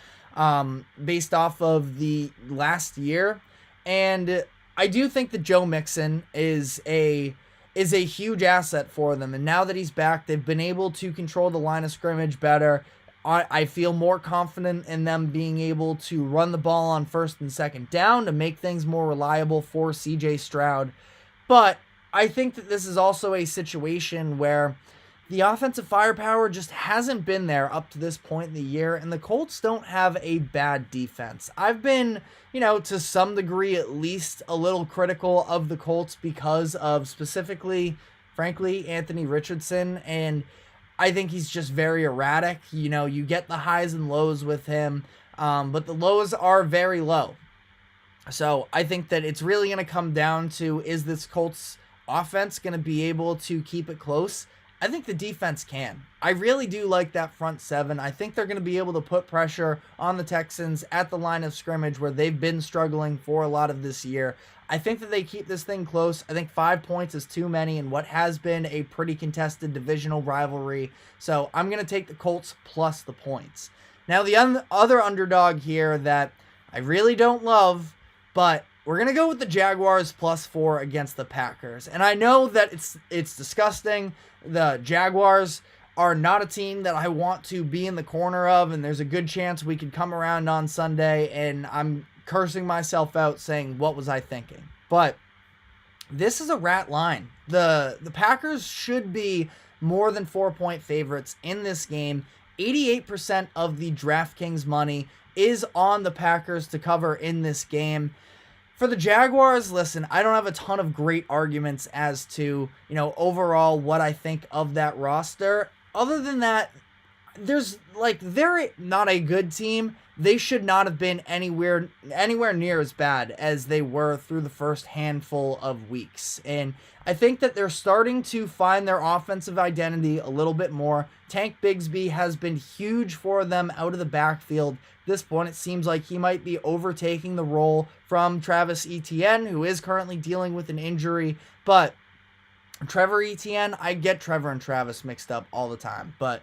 based off of the last year. And I do think that Joe Mixon is a huge asset for them. And now that he's back, they've been able to control the line of scrimmage better. I feel more confident in them being able to run the ball on first and second down to make things more reliable for CJ Stroud. But I think that this is also a situation where the offensive firepower just hasn't been there up to this point in the year, and the Colts don't have a bad defense. I've been, to some degree at least, a little critical of the Colts because of specifically, frankly, Anthony Richardson, and I think he's just very erratic. You get the highs and lows with him, but the lows are very low. So I think that it's really going to come down to, is this Colts offense going to be able to keep it close? I think the defense can. I really do like that front seven. I think they're going to be able to put pressure on the Texans at the line of scrimmage where they've been struggling for a lot of this year. I think that they keep this thing close. I think 5 points is too many in what has been a pretty contested divisional rivalry. So I'm going to take the Colts plus the points. Now the other underdog here that I really don't love, but we're going to go with the Jaguars +4 against the Packers. And I know that it's disgusting. The Jaguars are not a team that I want to be in the corner of, and there's a good chance we could come around on Sunday and I'm cursing myself out saying, what was I thinking? But this is a rat line. The Packers should be more than 4-point favorites in this game. 88% of the DraftKings money is on the Packers to cover in this game. For the Jaguars, listen, I don't have a ton of great arguments as to, overall what I think of that roster. Other than that, they're not a good team. They should not have been anywhere near as bad as they were through the first handful of weeks. And I think that they're starting to find their offensive identity a little bit more. Tank Bigsby has been huge for them out of the backfield. At this point, it seems like he might be overtaking the role from Travis Etienne, who is currently dealing with an injury. But Trevor Etienne, I get Trevor and Travis mixed up all the time. But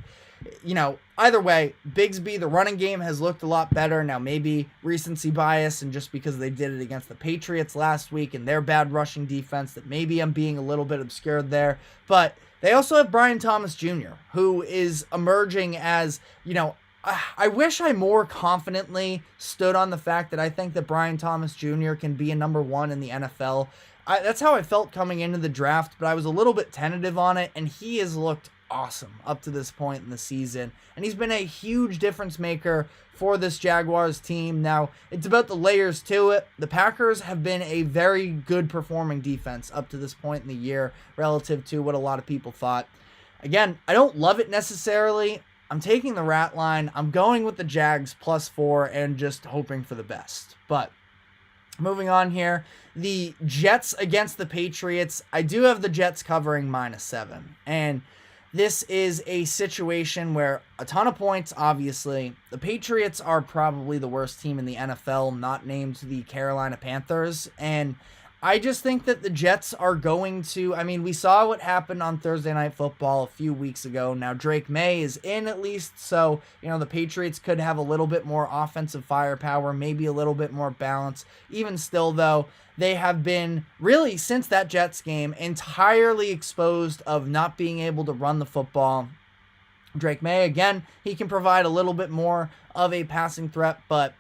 either way, Bigsby, the running game has looked a lot better. Now, maybe recency bias and just because they did it against the Patriots last week and their bad rushing defense, that maybe I'm being a little bit obscured there. But they also have Brian Thomas Jr., who is emerging as, I wish I more confidently stood on the fact that I think that Brian Thomas Jr. can be a number 1 in the NFL. That's how I felt coming into the draft, but I was a little bit tentative on it, and he has looked awesome up to this point in the season, and he's been a huge difference maker for this Jaguars team. Now, it's about the layers to it. The Packers have been a very good performing defense up to this point in the year relative to what a lot of people thought. Again, I don't love it necessarily. I'm taking the rat line. I'm going with the Jags +4 and just hoping for the best. But moving on here, the Jets against the Patriots. I do have the Jets covering -7, and this is a situation where a ton of points, obviously. The Patriots are probably the worst team in the NFL, not named the Carolina Panthers. And I just think that the Jets are going to, I mean, we saw what happened on Thursday Night Football a few weeks ago. Now Drake May is in at least, so, the Patriots could have a little bit more offensive firepower, maybe a little bit more balance. Even still, though, they have been really, since that Jets game, entirely exposed of not being able to run the football. Drake May, again, he can provide a little bit more of a passing threat, but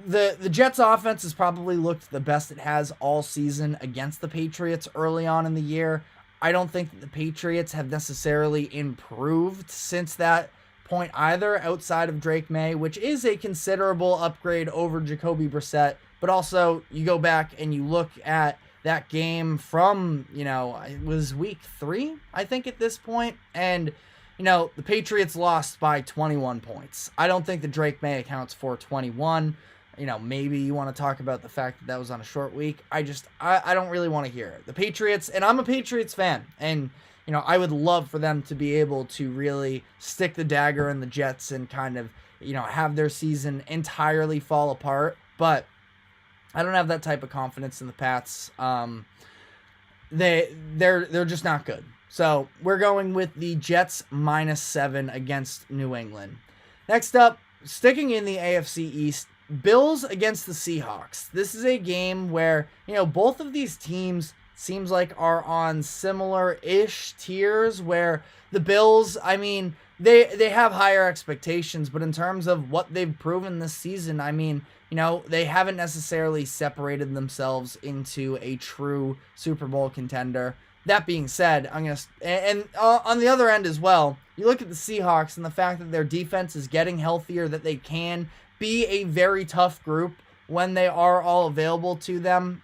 the Jets offense has probably looked the best it has all season against the Patriots early on in the year. I don't think that the Patriots have necessarily improved since that point either, outside of Drake May, which is a considerable upgrade over Jacoby Brissett. But also, you go back and you look at that game from, it was week 3, I think, at this point, and the Patriots lost by 21 points. I don't think that Drake May accounts for 21. Maybe you want to talk about the fact that that was on a short week. I don't really want to hear it. The Patriots, and I'm a Patriots fan, and, I would love for them to be able to really stick the dagger in the Jets and kind of, have their season entirely fall apart. But I don't have that type of confidence in the Pats. They're just not good. So we're going with the Jets -7 against New England. Next up, sticking in the AFC East, Bills against the Seahawks. This is a game where, both of these teams seems like are on similar-ish tiers, where the Bills, I mean, they have higher expectations, but in terms of what they've proven this season, I mean, they haven't necessarily separated themselves into a true Super Bowl contender. That being said, on the other end as well, you look at the Seahawks and the fact that their defense is getting healthier, that they can be a very tough group when they are all available to them.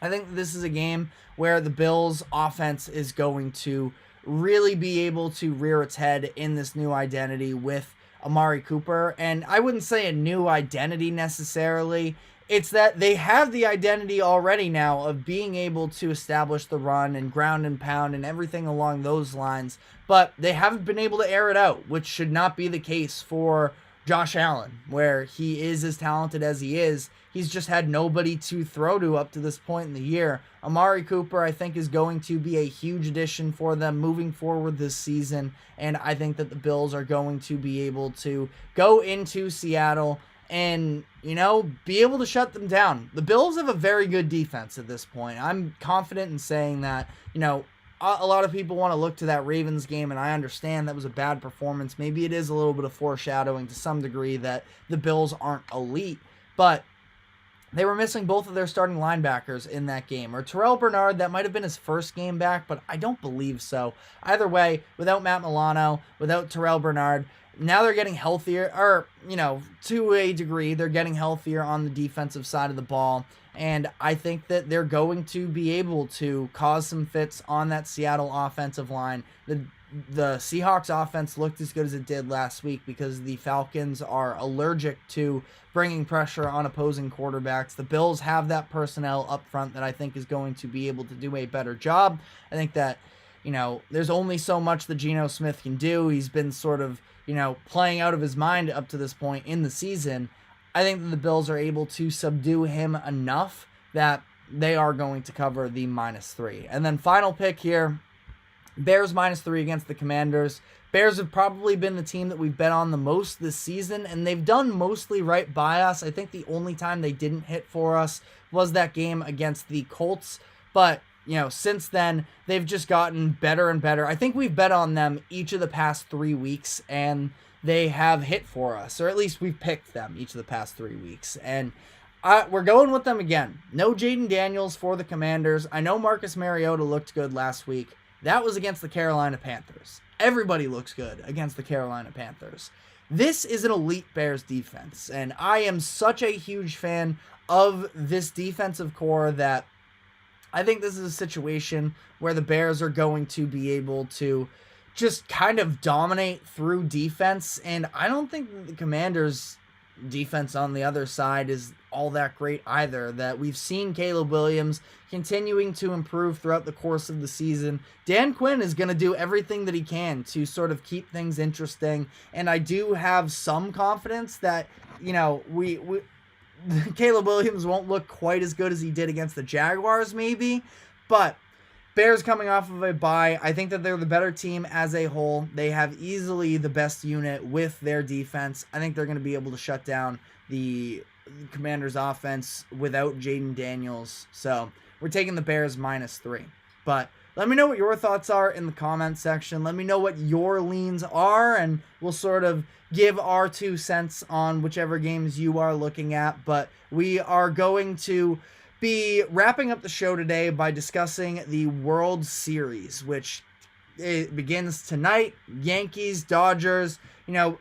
I think this is a game where the Bills' offense is going to really be able to rear its head in this new identity with Amari Cooper. And I wouldn't say a new identity necessarily. It's that they have the identity already now of being able to establish the run and ground and pound and everything along those lines, but they haven't been able to air it out, which should not be the case for Josh Allen, where he is as talented as he is. He's just had nobody to throw to up to this point in the year. Amari Cooper, I think, is going to be a huge addition for them moving forward this season, and I think that the Bills are going to be able to go into Seattle and, be able to shut them down. The Bills have a very good defense at this point. I'm confident in saying that, a lot of people want to look to that Ravens game, and I understand that was a bad performance. Maybe it is a little bit of foreshadowing to some degree that the Bills aren't elite, but they were missing both of their starting linebackers in that game. Or Terrell Bernard, that might have been his first game back, but I don't believe so. Either way, without Matt Milano, without Terrell Bernard, now they're getting healthier, or, to a degree, they're getting healthier on the defensive side of the ball. And I think that they're going to be able to cause some fits on that Seattle offensive line. The Seahawks offense looked as good as it did last week because the Falcons are allergic to bringing pressure on opposing quarterbacks. The Bills have that personnel up front that I think is going to be able to do a better job. I think that, there's only so much that Geno Smith can do. He's been sort of, playing out of his mind up to this point in the season. I think that the Bills are able to subdue him enough that they are going to cover the -3. And then final pick here, Bears -3 against the Commanders. Bears have probably been the team that we've bet on the most this season, and they've done mostly right by us. I think the only time they didn't hit for us was that game against the Colts. But, since then, they've just gotten better and better. I think we've bet on them each of the past 3 weeks, and they have hit for us, or at least we've picked them each of the past 3 weeks. And we're going with them again. No Jaden Daniels for the Commanders. I know Marcus Mariota looked good last week. That was against the Carolina Panthers. Everybody looks good against the Carolina Panthers. This is an elite Bears defense, and I am such a huge fan of this defensive core that I think this is a situation where the Bears are going to be able to just kind of dominate through defense, and I don't think that the Commanders' defense on the other side is all that great either. That we've seen Caleb Williams continuing to improve throughout the course of the season. Dan Quinn is going to do everything that he can to sort of keep things interesting, and I do have some confidence that, Caleb Williams won't look quite as good as he did against the Jaguars maybe, but Bears coming off of a bye, I think that they're the better team as a whole. They have easily the best unit with their defense. I think they're going to be able to shut down the Commanders' offense without Jaden Daniels. So we're taking the Bears -3. But let me know what your thoughts are in the comment section. Let me know what your leans are, and we'll sort of give our 2 cents on whichever games you are looking at. But we are going to be wrapping up the show today by discussing the World Series, which it begins tonight. Yankees, Dodgers,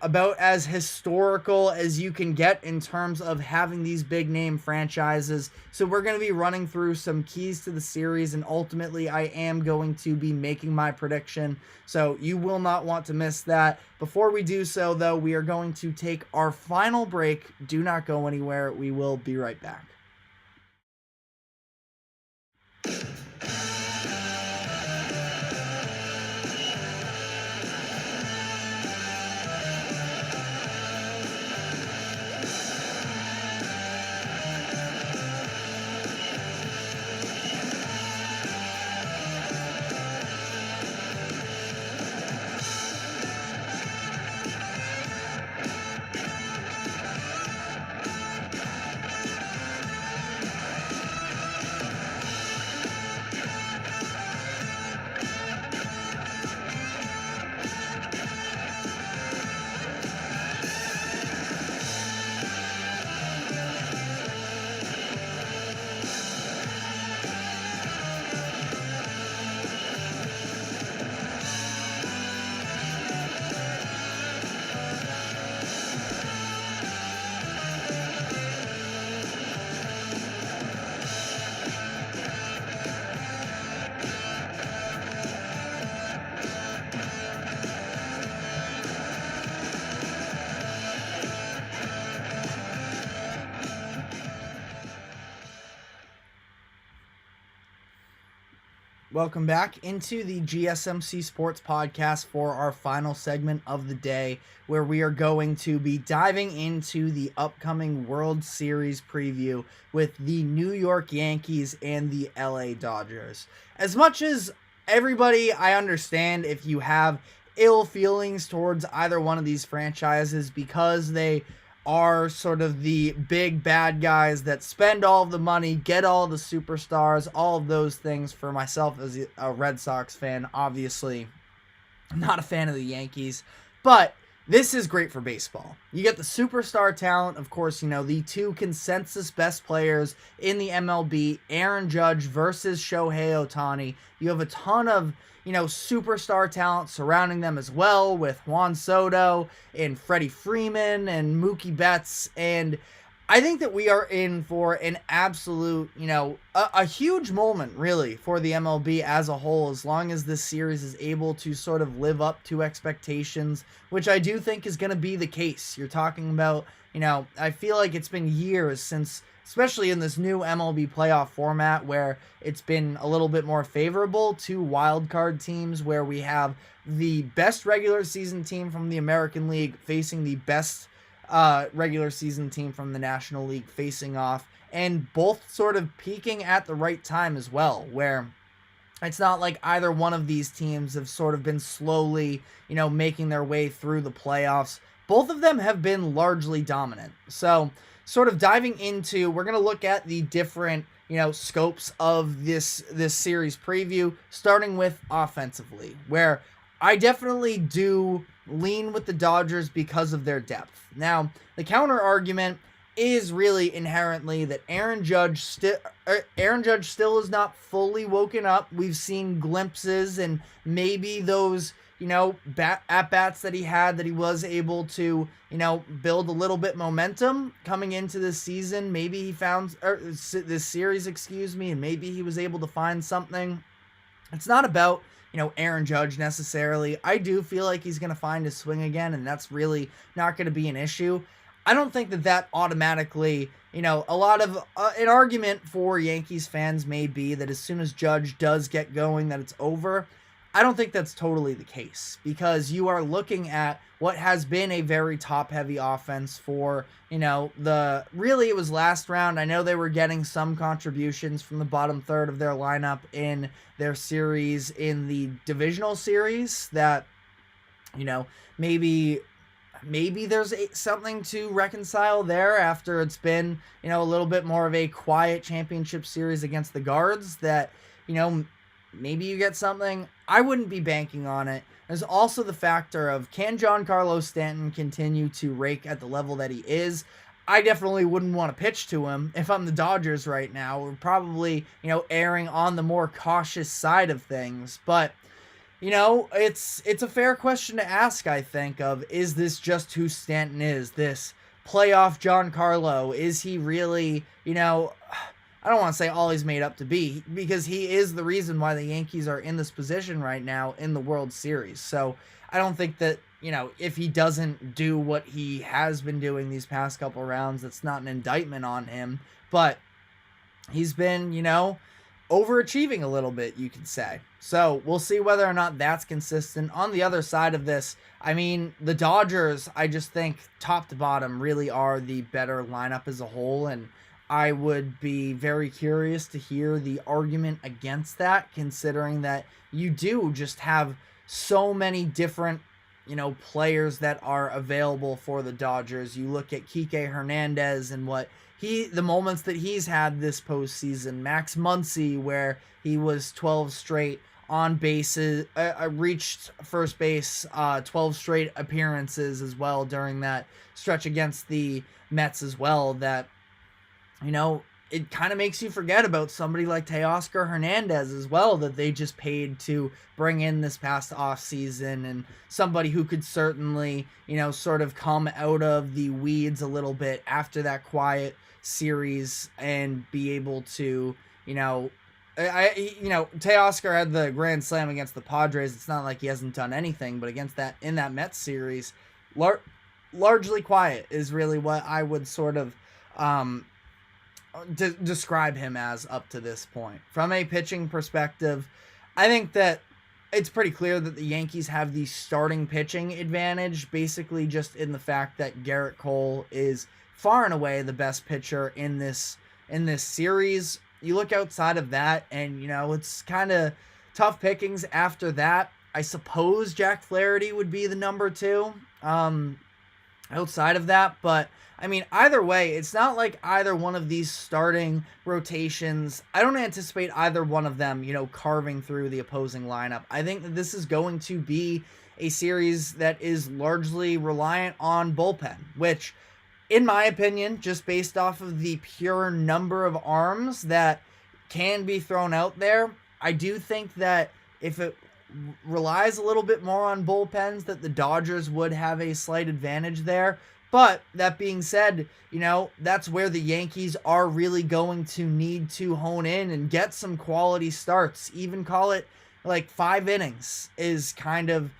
about as historical as you can get in terms of having these big name franchises. So we're going to be running through some keys to the series, and ultimately I am going to be making my prediction. So you will not want to miss that. Before we do so, though, we are going to take our final break. Do not go anywhere. We will be right back. Welcome back into the GSMC Sports Podcast for our final segment of the day, where we are going to be diving into the upcoming World Series preview with the New York Yankees and the LA Dodgers. As much as everybody, I understand if you have ill feelings towards either one of these franchises because they are sort of the big bad guys that spend all of the money, get all the superstars, all of those things. For myself as a Red Sox fan, obviously I'm not a fan of the Yankees, but this is great for baseball. You get the superstar talent, of course, the 2 consensus best players in the MLB, Aaron Judge versus Shohei Ohtani. You have a ton of superstar talent surrounding them as well, with Juan Soto and Freddie Freeman and Mookie Betts. And I think that we are in for an absolute, a huge moment, really, for the MLB as a whole, as long as this series is able to sort of live up to expectations, which I do think is going to be the case. You're talking about, I feel like it's been years since, especially in this new MLB playoff format, where it's been a little bit more favorable to wildcard teams, where we have the best regular season team from the American League facing the best regular season team from the National League facing off, and both sort of peaking at the right time as well, where it's not like either one of these teams have sort of been slowly, making their way through the playoffs. Both of them have been largely dominant. So sort of diving into, we're going to look at the different, scopes of this series preview, starting with offensively, where I definitely do lean with the Dodgers because of their depth. Now, the counter argument is really inherently that Aaron Judge still is not fully woken up. We've seen glimpses and maybe those, at-bats that he had, that he was able to, build a little bit momentum coming into this season. Maybe he found, this series, and maybe he was able to find something. It's not about, Aaron Judge necessarily. I do feel like he's going to find his swing again, and that's really not going to be an issue. I don't think that automatically, a lot of, an argument for Yankees fans may be that as soon as Judge does get going, that it's over. I don't think that's totally the case, because you are looking at what has been a very top-heavy offense for, really it was last round. I know they were getting some contributions from the bottom third of their lineup in their series, in the divisional series, that, maybe there's something to reconcile there after it's been, a little bit more of a quiet championship series against the Guards, that, maybe you get something. I wouldn't be banking on it. There's also the factor of, can Giancarlo Stanton continue to rake at the level that he is? I definitely wouldn't want to pitch to him if I'm the Dodgers right now. We're probably, erring on the more cautious side of things. But, it's a fair question to ask, I think, of, is this just who Stanton is? This playoff Giancarlo? Is he really, I don't want to say all he's made up to be, because he is the reason why the Yankees are in this position right now in the World Series. So I don't think that, if he doesn't do what he has been doing these past couple rounds, that's not an indictment on him. But he's been, overachieving a little bit, you could say. So we'll see whether or not that's consistent. On the other side of this, the Dodgers, I just think top to bottom really are the better lineup as a whole, and I would be very curious to hear the argument against that, considering that you do just have so many different, players that are available for the Dodgers. You look at Kike Hernandez and the moments that he's had this postseason. Max Muncy, where he was 12 straight on bases, reached first base, 12 straight appearances as well during that stretch against the Mets as well, that, it kind of makes you forget about somebody like Teoscar Hernandez as well, that they just paid to bring in this past offseason, and somebody who could certainly, sort of come out of the weeds a little bit after that quiet series and be able to, Teoscar had the grand slam against the Padres. It's not like he hasn't done anything, but in that Mets series, largely quiet is really what I would sort of, describe him as up to this point. From a pitching perspective, I think that it's pretty clear that the Yankees have the starting pitching advantage, basically just in the fact that Garrett Cole is far and away the best pitcher in this series. You look outside of that, and it's kind of tough pickings after that. I suppose Jack Flaherty would be the number 2 outside of that, but either way, it's not like either one of these starting rotations, I don't anticipate either one of them, carving through the opposing lineup. I think that this is going to be a series that is largely reliant on bullpen, which, in my opinion, just based off of the pure number of arms that can be thrown out there, I do think that if it relies a little bit more on bullpens, that the Dodgers would have a slight advantage there. But that being said, that's where the Yankees are really going to need to hone in and get some quality starts. Even call it like 5 innings is kind of,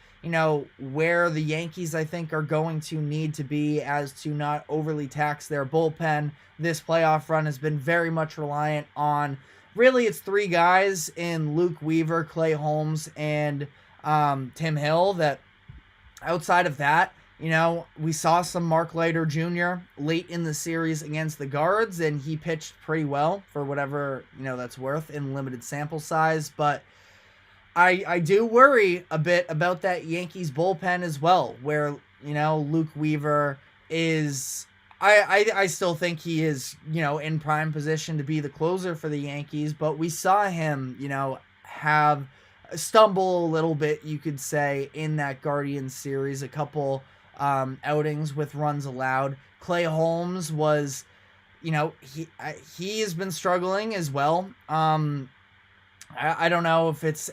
where the Yankees, I think, are going to need to be, as to not overly tax their bullpen. This playoff run has been very much reliant on, really, it's 3 guys in Luke Weaver, Clay Holmes, and Tim Hill, that outside of that, we saw some Mark Leiter Jr. late in the series against the Guards, and he pitched pretty well for whatever, that's worth in limited sample size. But I do worry a bit about that Yankees bullpen as well, where, Luke Weaver is, I still think he is, in prime position to be the closer for the Yankees, but we saw him, have stumble a little bit, you could say, in that Guardians series, a couple outings with runs allowed. Clay Holmes was, he has been struggling as well. I don't know if it's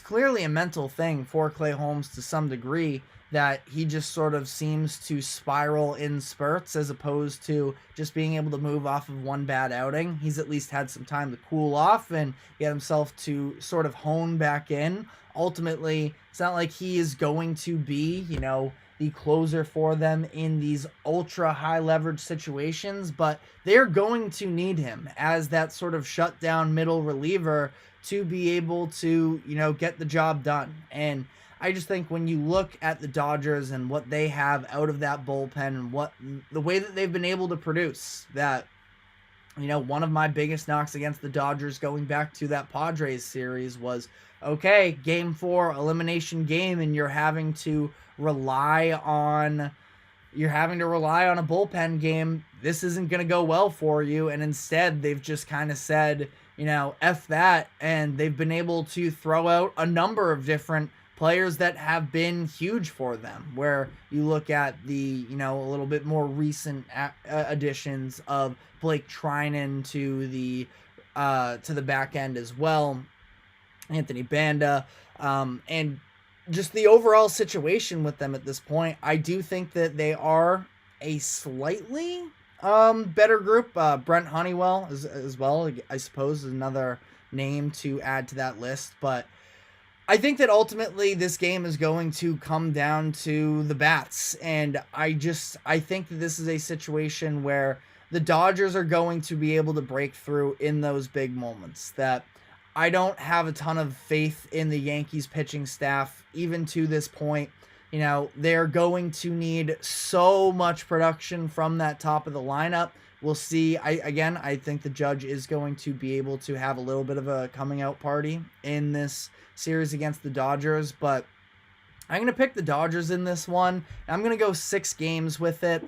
clearly a mental thing for Clay Holmes to some degree, that he just sort of seems to spiral in spurts as opposed to just being able to move off of one bad outing. He's at least had some time to cool off and get himself to sort of hone back in. Ultimately, it's not like he is going to be, the closer for them in these ultra high leverage situations, but they're going to need him as that sort of shutdown middle reliever to be able to, get the job done. And I just think when you look at the Dodgers and what they have out of that bullpen and the way that they've been able to produce, that, one of my biggest knocks against the Dodgers going back to that Padres series was, okay, game 4, elimination game, and you're having to rely on a bullpen game. This isn't going to go well for you. And instead, they've just kind of said, F that. And they've been able to throw out a number of different players that have been huge for them, where you look at the, a little bit more recent additions of Blake Trinan to the back end as well, Anthony Banda, and just the overall situation with them at this point. I do think that they are a slightly better group. Brent Honeywell as well, I suppose, is another name to add to that list, but I think that ultimately this game is going to come down to the bats, and I think that this is a situation where the Dodgers are going to be able to break through in those big moments. That I don't have a ton of faith in the Yankees pitching staff, even to this point. They're going to need so much production from that top of the lineup. We'll see. I think the Judge is going to be able to have a little bit of a coming out party in this series against the Dodgers, but I'm going to pick the Dodgers in this one. I'm going to go 6 games with it.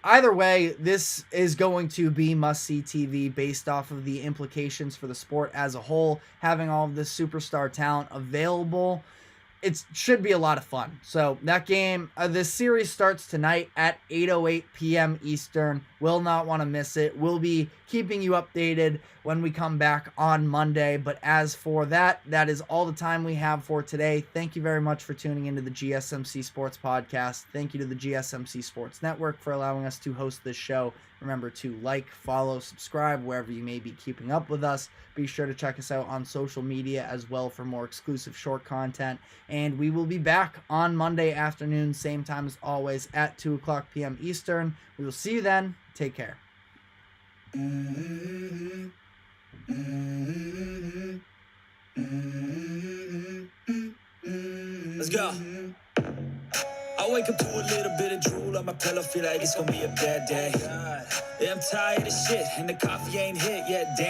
Either way, this is going to be must-see TV based off of the implications for the sport as a whole, having all of this superstar talent available. It should be a lot of fun. So that game, this series starts tonight at 8:08 p.m. Eastern. Will not want to miss it. We'll be keeping you updated when we come back on Monday. But as for that is all the time we have for today. Thank you very much for tuning into the GSMC Sports Podcast. Thank you to the GSMC Sports Network for allowing us to host this show. Remember to like, follow, subscribe wherever you may be keeping up with us. Be sure to check us out on social media as well for more exclusive short content. And we will be back on Monday afternoon, same time as always at 2:00 p.m. Eastern. We will see you then. Take care. Let's go. I wake up to a little bit of drool on my pillow, feel like it's gonna be a bad day. Yeah, I'm tired of shit, and the coffee ain't hit yet. Damn.